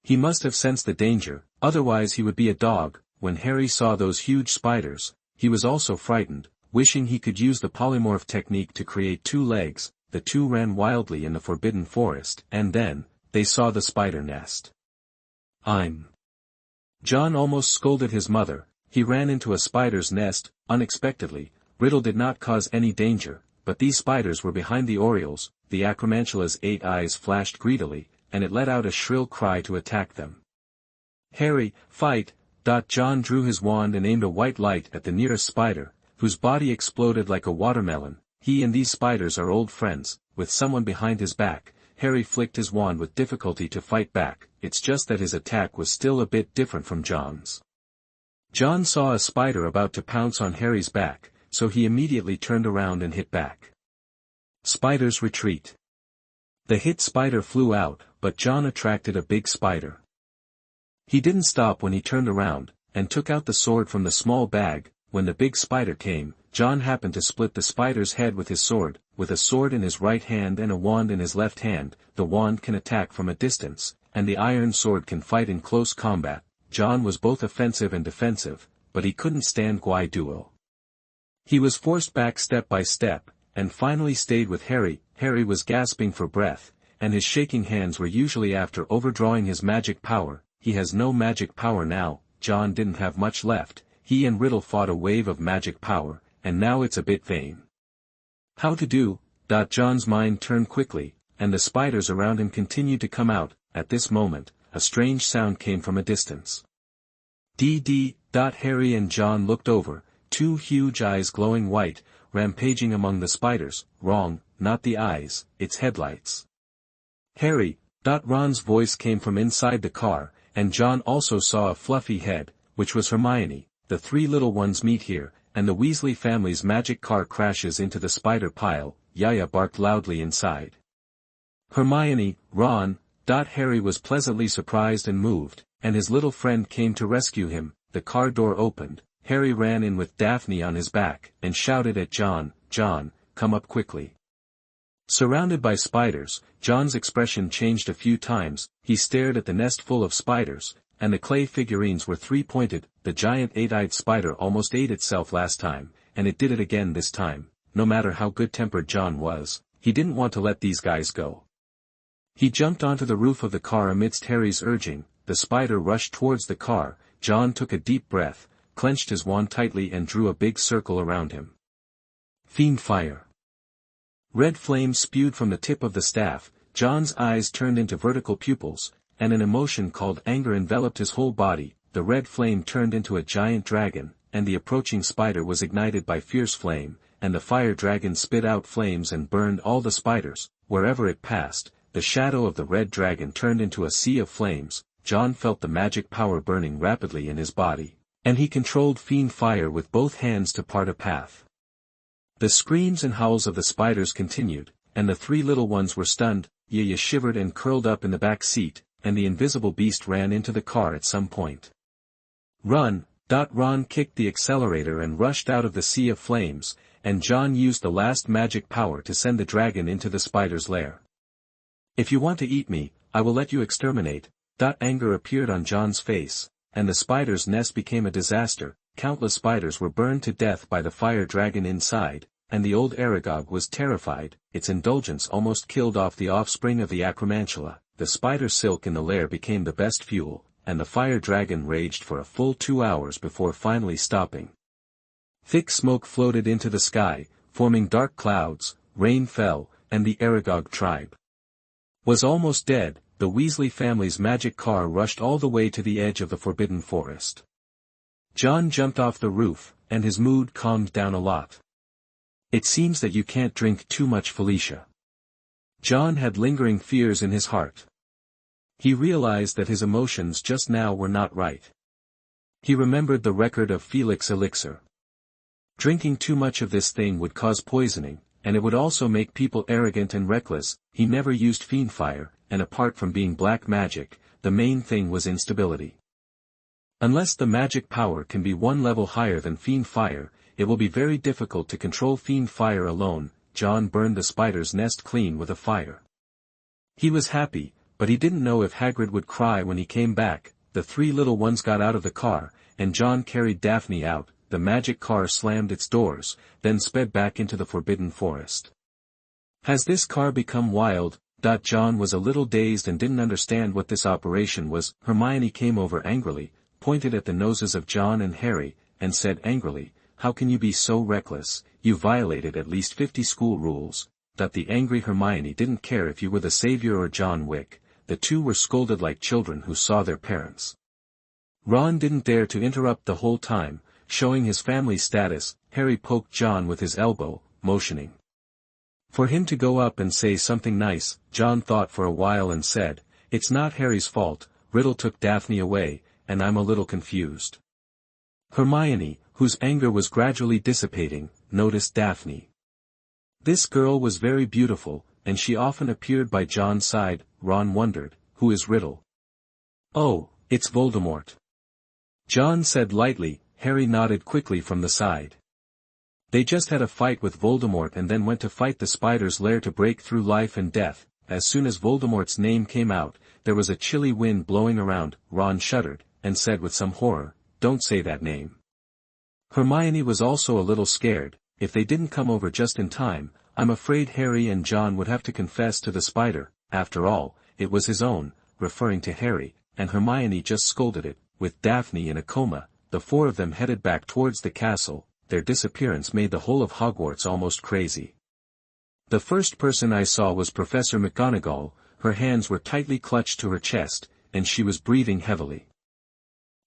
A: He must have sensed the danger, otherwise he would be a dog. When Harry saw those huge spiders, he was also frightened, wishing he could use the polymorph technique to create two legs. The two ran wildly in the forbidden forest, and then, they saw the spider nest. John almost scolded his mother. He ran into a spider's nest. Unexpectedly, Riddle did not cause any danger, but these spiders were behind the Orioles. The Acromantula's 8 eyes flashed greedily, and it let out a shrill cry to attack them. "Harry, fight!" John drew his wand and aimed a white light at the nearest spider, whose body exploded like a watermelon. He and these spiders are old friends. With someone behind his back, Harry flicked his wand with difficulty to fight back, it's just that his attack was still a bit different from John's. John saw a spider about to pounce on Harry's back, so he immediately turned around and hit back. Spiders retreat. The hit spider flew out, but John attracted a big spider. He didn't stop when he turned around, and took out the sword from the small bag. When the big spider came, John happened to split the spider's head with his sword. With a sword in his right hand and a wand in his left hand, the wand can attack from a distance, and the iron sword can fight in close combat. John was both offensive and defensive, but he couldn't stand duel. He was forced back step by step, and finally stayed with Harry. Harry was gasping for breath, and his shaking hands were usually after overdrawing his magic power. He has no magic power now. John didn't have much left. He and Riddle fought a wave of magic power, and now it's a bit vain. How to do? John's mind turned quickly, and the spiders around him continued to come out. At this moment, a strange sound came from a distance. D. Harry and John looked over, two huge eyes glowing white, rampaging among the spiders. Wrong, not the eyes, it's headlights. Harry. Ron's voice came from inside the car, and John also saw a fluffy head, which was Hermione. The three little ones meet here, and the Weasley family's magic car crashes into the spider pile. Yaya barked loudly inside. Hermione, Ron. Harry was pleasantly surprised and moved, and his little friend came to rescue him. The car door opened. Harry ran in with Daphne on his back, and shouted at John, "John, come up quickly." Surrounded by spiders, John's expression changed a few times. He stared at the nest full of spiders, and the clay figurines were three-pointed. The giant eight-eyed spider almost ate itself last time, and it did it again this time. No matter how good-tempered John was, he didn't want to let these guys go. He jumped onto the roof of the car amidst Harry's urging. The spider rushed towards the car. John took a deep breath, clenched his wand tightly and drew a big circle around him. Fiendfire. Red flames spewed from the tip of the staff. John's eyes turned into vertical pupils, and an emotion called anger enveloped his whole body. The red flame turned into a giant dragon, and the approaching spider was ignited by fierce flame, and the fire dragon spit out flames and burned all the spiders. Wherever it passed, the shadow of the red dragon turned into a sea of flames. John felt the magic power burning rapidly in his body, and he controlled Fiendfire with both hands to part a path. The screams and howls of the spiders continued, and the three little ones were stunned. Yaya shivered and curled up in the back seat, and the invisible beast ran into the car at some point. Run! Ron kicked the accelerator and rushed out of the sea of flames, and John used the last magic power to send the dragon into the spider's lair. If you want to eat me, I will let you exterminate. Anger appeared on John's face, and the spider's nest became a disaster. Countless spiders were burned to death by the fire dragon inside, and the old Aragog was terrified. Its indulgence almost killed off the offspring of the Acromantula. The spider silk in the lair became the best fuel, and the fire dragon raged for a full 2 hours before finally stopping. Thick smoke floated into the sky, forming dark clouds. Rain fell, and the Aragog tribe was almost dead. The Weasley family's magic car rushed all the way to the edge of the Forbidden Forest. John jumped off the roof, and his mood calmed down a lot. It seems that you can't drink too much, Felicia. John had lingering fears in his heart. He realized that his emotions just now were not right. He remembered the record of Felix elixir. Drinking too much of this thing would cause poisoning, and it would also make people arrogant and reckless. He never used Fiendfire, and apart from being black magic, the main thing was instability. Unless the magic power can be one level higher than Fiendfire, it will be very difficult to control Fiendfire alone. John burned the spider's nest clean with a fire. He was happy, but he didn't know if Hagrid would cry when he came back. The three little ones got out of the car, and John carried Daphne out. The magic car slammed its doors, then sped back into the Forbidden Forest. Has this car become wild? John was a little dazed and didn't understand what this operation was. Hermione came over angrily, pointed at the noses of John and Harry, and said angrily, "How can you be so reckless? You violated at least 50 school rules." The angry Hermione didn't care if you were the savior or John Wick. The two were scolded like children who saw their parents. Ron didn't dare to interrupt the whole time, showing his family status. Harry poked John with his elbow, motioning For him to go up and say something nice, John thought for a while and said, "It's not Harry's fault, Riddle took Daphne away, and I'm a little confused." Hermione, whose anger was gradually dissipating, noticed Daphne. This girl was very beautiful, and she often appeared by John's side. Ron wondered, "Who is Riddle?" "Oh, it's Voldemort," John said lightly. Harry nodded quickly from the side. "They just had a fight with Voldemort and then went to fight the spider's lair to break through life and death. As soon as Voldemort's name came out, there was a chilly wind blowing around." Ron shuddered, and said with some horror, "Don't say that name." Hermione was also a little scared. If they didn't come over just in time, I'm afraid Harry and John would have to confess to the spider. After all, it was his own, referring to Harry, and Hermione just scolded it. With Daphne in a coma, the four of them headed back towards the castle. Their disappearance made the whole of Hogwarts almost crazy. The first person I saw was Professor McGonagall. Her hands were tightly clutched to her chest, and she was breathing heavily.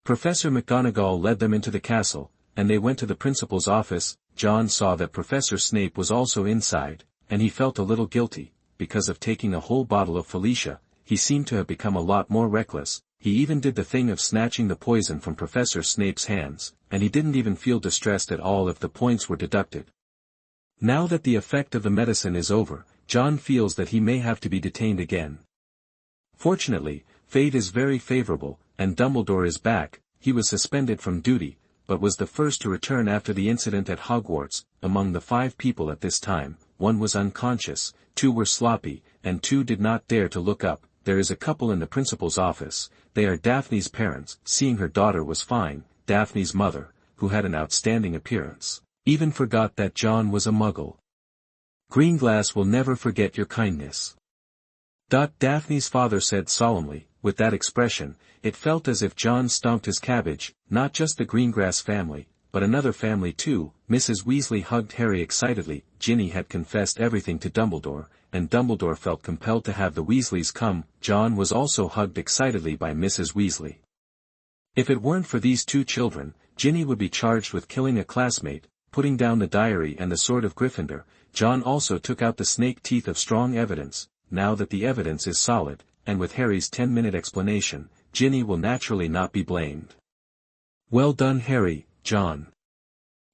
A: Professor McGonagall led them into the castle, and they went to the principal's office. John saw that Professor Snape was also inside, and he felt a little guilty. Because of taking a whole bottle of Felicia, he seemed to have become a lot more reckless. He even did the thing of snatching the poison from Professor Snape's hands, and he didn't even feel distressed at all if the points were deducted. Now that the effect of the medicine is over, John feels that he may have to be detained again. Fortunately, fate is very favorable, and Dumbledore is back. He was suspended from duty, but was the first to return after the incident at Hogwarts. Among the 5 people at this time, 1 was unconscious, 2 were sloppy, and 2 did not dare to look up. There is a couple in the principal's office. They are Daphne's parents. Seeing her daughter was fine. Daphne's mother, who had an outstanding appearance, even forgot that John was a muggle. "Greenglass will never forget your kindness," Daphne's father said solemnly. With that expression, it felt as if John stomped his cabbage. Not just the Greengrass family, but another family too. Mrs. Weasley hugged Harry excitedly. Ginny had confessed everything to Dumbledore, and Dumbledore felt compelled to have the Weasleys come. John was also hugged excitedly by Mrs. Weasley. If it weren't for these 2 children, Ginny would be charged with killing a classmate, putting down the diary and the sword of Gryffindor. John also took out the snake teeth of strong evidence. Now that the evidence is solid, and with Harry's 10-minute explanation, Ginny will naturally not be blamed. "Well done, Harry, John."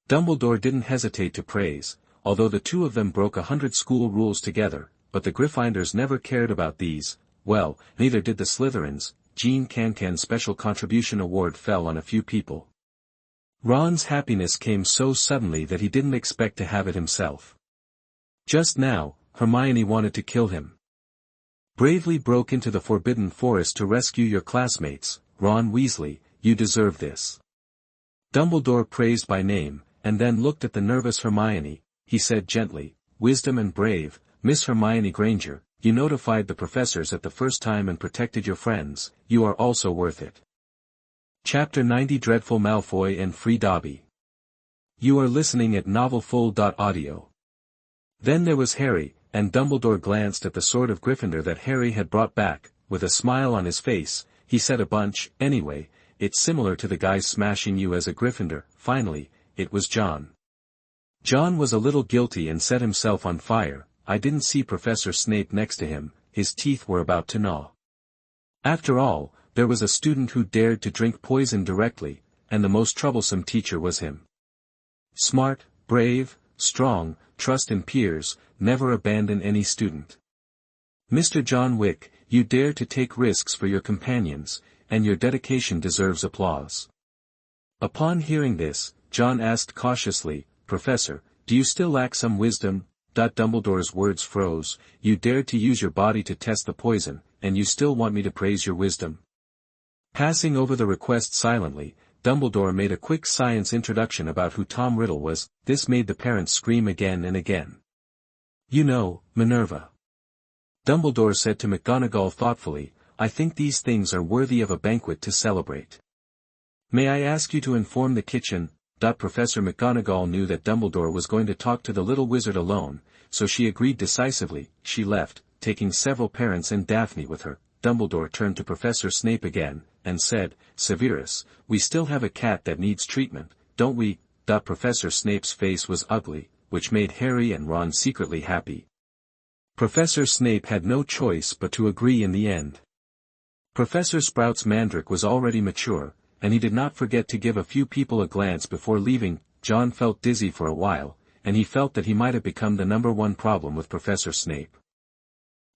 A: Dumbledore didn't hesitate to praise, although the 2 of them broke 100 school rules together, but the Gryffindors never cared about these. Well, neither did the Slytherins. Jean Cancan's Special Contribution Award fell on a few people. Ron's happiness came so suddenly that he didn't expect to have it himself. Just now, Hermione wanted to kill him. "Bravely broke into the Forbidden Forest to rescue your classmates, Ron Weasley, you deserve this." Dumbledore praised by name, and then looked at the nervous Hermione. He said gently, "Wisdom and brave, Miss Hermione Granger, you notified the professors at the first time and protected your friends, you are also worth it." Chapter 90 Dreadful Malfoy and Free Dobby. You are listening at novelfull.audio. Then there was Harry, and Dumbledore glanced at the sword of Gryffindor that Harry had brought back. With a smile on his face, he said a bunch. "Anyway, it's similar to the guys smashing you as a Gryffindor." Finally, it was John. John was a little guilty and set himself on fire. I didn't see Professor Snape next to him. His teeth were about to gnaw. After all, there was a student who dared to drink poison directly, and the most troublesome teacher was him. Smart, brave, strong, trust in peers, never abandon any student. Mr. John Wick, you dare to take risks for your companions, and your dedication deserves applause. Upon hearing this, John asked cautiously, "Professor, do you still lack some wisdom?" Dumbledore's words froze. "You dared to use your body to test the poison, and you still want me to praise your wisdom?" Passing over the request silently, Dumbledore made a quick science introduction about who Tom Riddle was. This made the parents scream again and again. "You know, Minerva," Dumbledore said to McGonagall thoughtfully, "I think these things are worthy of a banquet to celebrate. May I ask you to inform the kitchen?" Professor McGonagall knew that Dumbledore was going to talk to the little wizard alone, so she agreed decisively. She left, taking several parents and Daphne with her. Dumbledore turned to Professor Snape again, and said, "Severus, we still have a cat that needs treatment, don't we?" Professor Snape's face was ugly, which made Harry and Ron secretly happy. Professor Snape had no choice but to agree in the end. Professor Sprout's mandrake was already mature, and he did not forget to give a few people a glance before leaving. John felt dizzy for a while, and he felt that he might have become the #1 problem with Professor Snape.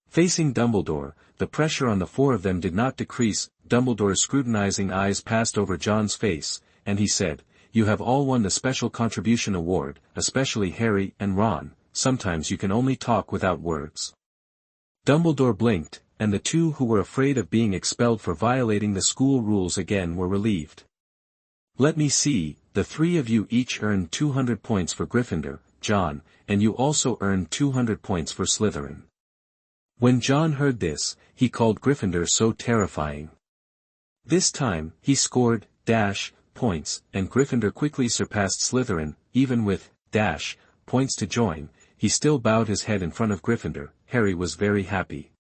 A: Facing Dumbledore, the pressure on the four of them did not decrease. Dumbledore's scrutinizing eyes passed over John's face, and he said, "You have all won the Special Contribution Award, especially Harry and Ron. Sometimes you can only talk without words." Dumbledore blinked, and the two who were afraid of being expelled for violating the school rules again were relieved. "Let me see, the three of you each earned 200 points for Gryffindor, John, and you also earned 200 points for Slytherin." When John heard this, he called Gryffindor so terrifying. This time, he scored points, and Gryffindor quickly surpassed Slytherin. Even with points to join, he still bowed his head in front of Gryffindor. Harry was very happy.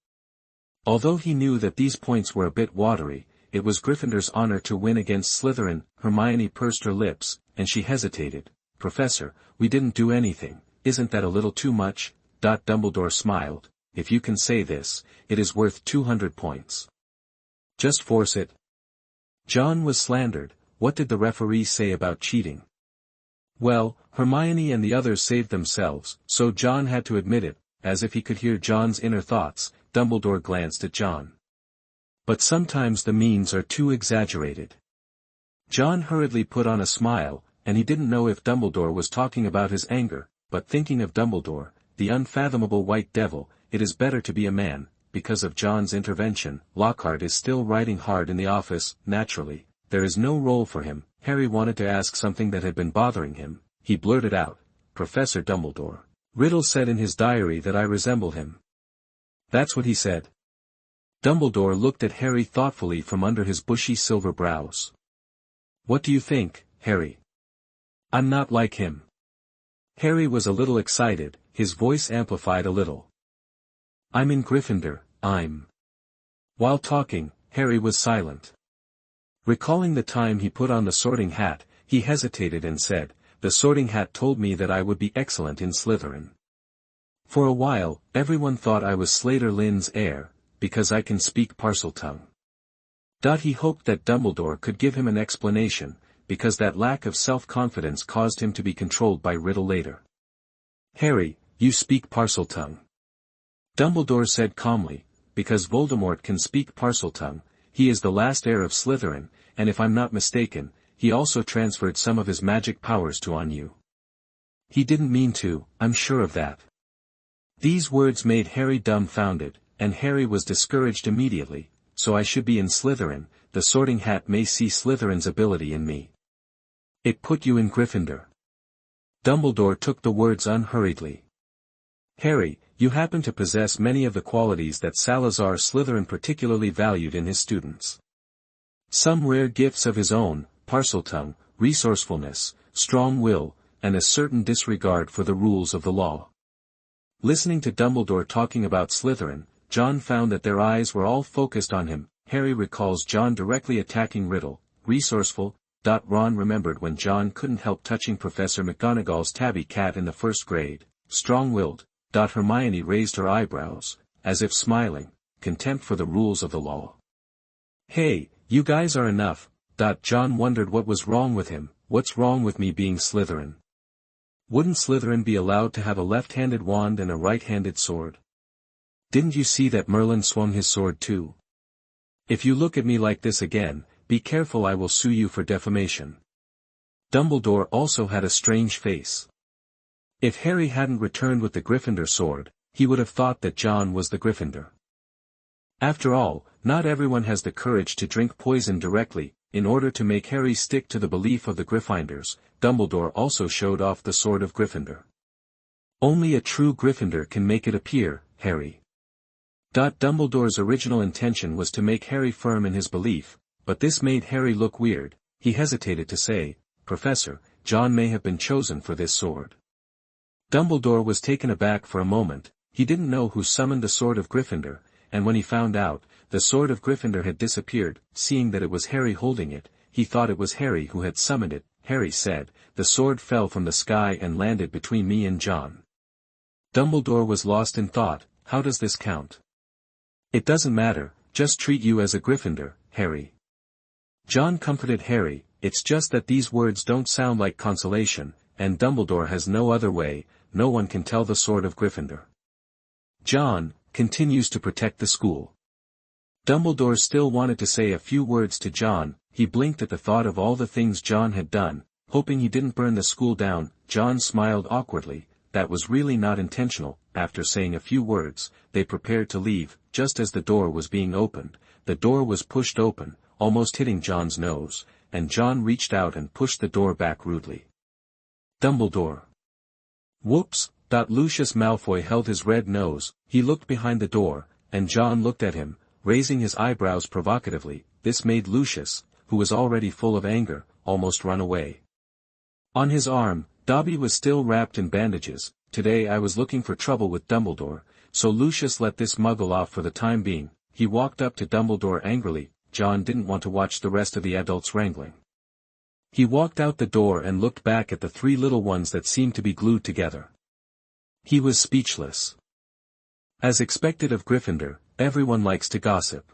A: Although he knew that these points were a bit watery, it was Gryffindor's honor to win against Slytherin. Hermione pursed her lips, and she hesitated. "Professor, we didn't do anything, isn't that a little too much?" Dumbledore smiled. "If you can say this, it is worth 200 points. Just force it." John was slandered. What did the referee say about cheating? Well, Hermione and the others saved themselves, so John had to admit it. As if he could hear John's inner thoughts, Dumbledore glanced at John. "But sometimes the means are too exaggerated." John hurriedly put on a smile, and he didn't know if Dumbledore was talking about his anger, but thinking of Dumbledore, the unfathomable white devil, it is better to be a man. Because of John's intervention, Lockhart is still writing hard in the office. Naturally, there is no role for him. Harry wanted to ask something that had been bothering him. He blurted out, "Professor Dumbledore. Riddle said in his diary that I resemble him." "That's what he said." Dumbledore looked at Harry thoughtfully from under his bushy silver brows. "What do you think, Harry?" "I'm not like him." Harry was a little excited, his voice amplified a little. "I'm in Gryffindor, I'm." While talking, Harry was silent. Recalling the time he put on the Sorting Hat, he hesitated and said, "The Sorting Hat told me that I would be excellent in Slytherin. For a while, everyone thought I was Slytherin's heir, because I can speak Parseltongue." He hoped that Dumbledore could give him an explanation, because that lack of self-confidence caused him to be controlled by Riddle later. "Harry, you speak Parseltongue." Dumbledore said calmly, "Because Voldemort can speak Parseltongue, he is the last heir of Slytherin, and if I'm not mistaken, he also transferred some of his magic powers on you." "He didn't mean to, I'm sure of that." These words made Harry dumbfounded, and Harry was discouraged immediately. "So I should be in Slytherin, the Sorting Hat may see Slytherin's ability in me." "It put you in Gryffindor." Dumbledore took the words unhurriedly. "Harry, you happen to possess many of the qualities that Salazar Slytherin particularly valued in his students. Some rare gifts of his own, Parseltongue, resourcefulness, strong will, and a certain disregard for the rules of the law." Listening to Dumbledore talking about Slytherin, John found that their eyes were all focused on him. Harry recalls John directly attacking Riddle. Resourceful. Ron remembered when John couldn't help touching Professor McGonagall's tabby cat in the first grade. Strong-willed. Hermione raised her eyebrows, as if smiling. Contempt for the rules of the law. "Hey, you guys are enough." John wondered what was wrong with him. "What's wrong with me being Slytherin? Wouldn't Slytherin be allowed to have a left-handed wand and a right-handed sword? Didn't you see that Merlin swung his sword too? If you look at me like this again, be careful, I will sue you for defamation." Dumbledore also had a strange face. If Harry hadn't returned with the Gryffindor sword, he would have thought that John was the Gryffindor. After all, not everyone has the courage to drink poison directly. In order to make Harry stick to the belief of the Gryffindors, Dumbledore also showed off the sword of Gryffindor. "Only a true Gryffindor can make it appear, Harry." Dumbledore's original intention was to make Harry firm in his belief, but this made Harry look weird. He hesitated to say, "Professor, John may have been chosen for this sword." Dumbledore was taken aback for a moment. He didn't know who summoned the sword of Gryffindor, and when he found out, the sword of Gryffindor had disappeared. Seeing that it was Harry holding it, he thought it was Harry who had summoned it. Harry said, "The sword fell from the sky and landed between me and John." Dumbledore was lost in thought. how does this count? It doesn't matter, just treat you as a Gryffindor, Harry. John comforted Harry, it's just that these words don't sound like consolation, and Dumbledore has no other way, no one can tell the sword of Gryffindor. John continues to protect the school. Dumbledore still wanted to say a few words to John, he blinked at the thought of all the things John had done, hoping he didn't burn the school down. John smiled awkwardly, that was really not intentional. After saying a few words, they prepared to leave. Just as the door was being opened, the door was pushed open, almost hitting John's nose, and John reached out and pushed the door back rudely. Dumbledore. Whoops! Lucius Malfoy held his red nose, he looked behind the door, and John looked at him, raising his eyebrows provocatively. This made Lucius, who was already full of anger, almost run away. On his arm, Dobby was still wrapped in bandages. Today I was looking for trouble with Dumbledore, so Lucius let this muggle off for the time being. He walked up to Dumbledore angrily. John didn't want to watch the rest of the adults wrangling. He walked out the door and looked back at the three little ones that seemed to be glued together. He was speechless. As expected of Gryffindor, everyone likes to gossip.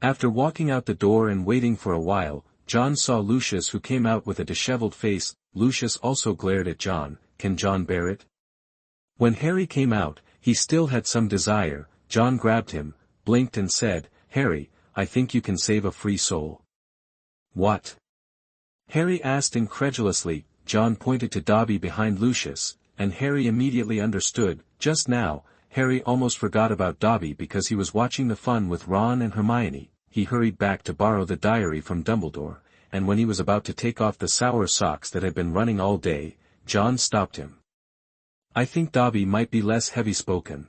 A: After walking out the door and waiting for a while, John saw Lucius, who came out with a disheveled face. Lucius also glared at John. Can John bear it? When Harry came out, he still had some desire. John grabbed him, blinked and said, Harry, I think you can save a free soul. What? Harry asked incredulously. John pointed to Dobby behind Lucius, and Harry immediately understood. Just now, Harry almost forgot about Dobby because he was watching the fun with Ron and Hermione. He hurried back to borrow the diary from Dumbledore, and when he was about to take off the sour socks that had been running all day, John stopped him. I think Dobby might be less heavy-spoken.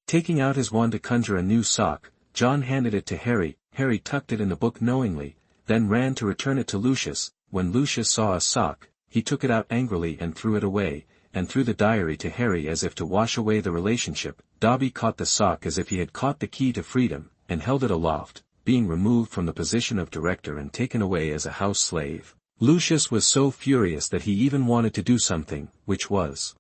A: Taking out his wand to conjure a new sock, John handed it to Harry. Harry tucked it in the book knowingly, then ran to return it to Lucius. When Lucius saw a sock, he took it out angrily and threw it away, and threw the diary to Harry as if to wash away the relationship. Dobby caught the sock as if he had caught the key to freedom, and held it aloft, being removed from the position of director and taken away as a house slave. Lucius was so furious that he even wanted to do something, which was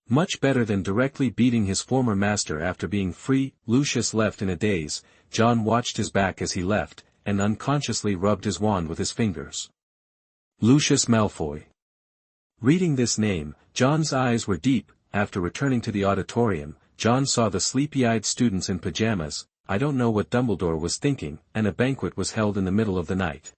A: much better than directly beating his former master after being free. Lucius left in a daze. John watched his back as he left, and unconsciously rubbed his wand with his fingers. Lucius Malfoy. Reading this name, John's eyes were deep. After returning to the auditorium, John saw the sleepy-eyed students in pajamas. I don't know what Dumbledore was thinking, and a banquet was held in the middle of the night.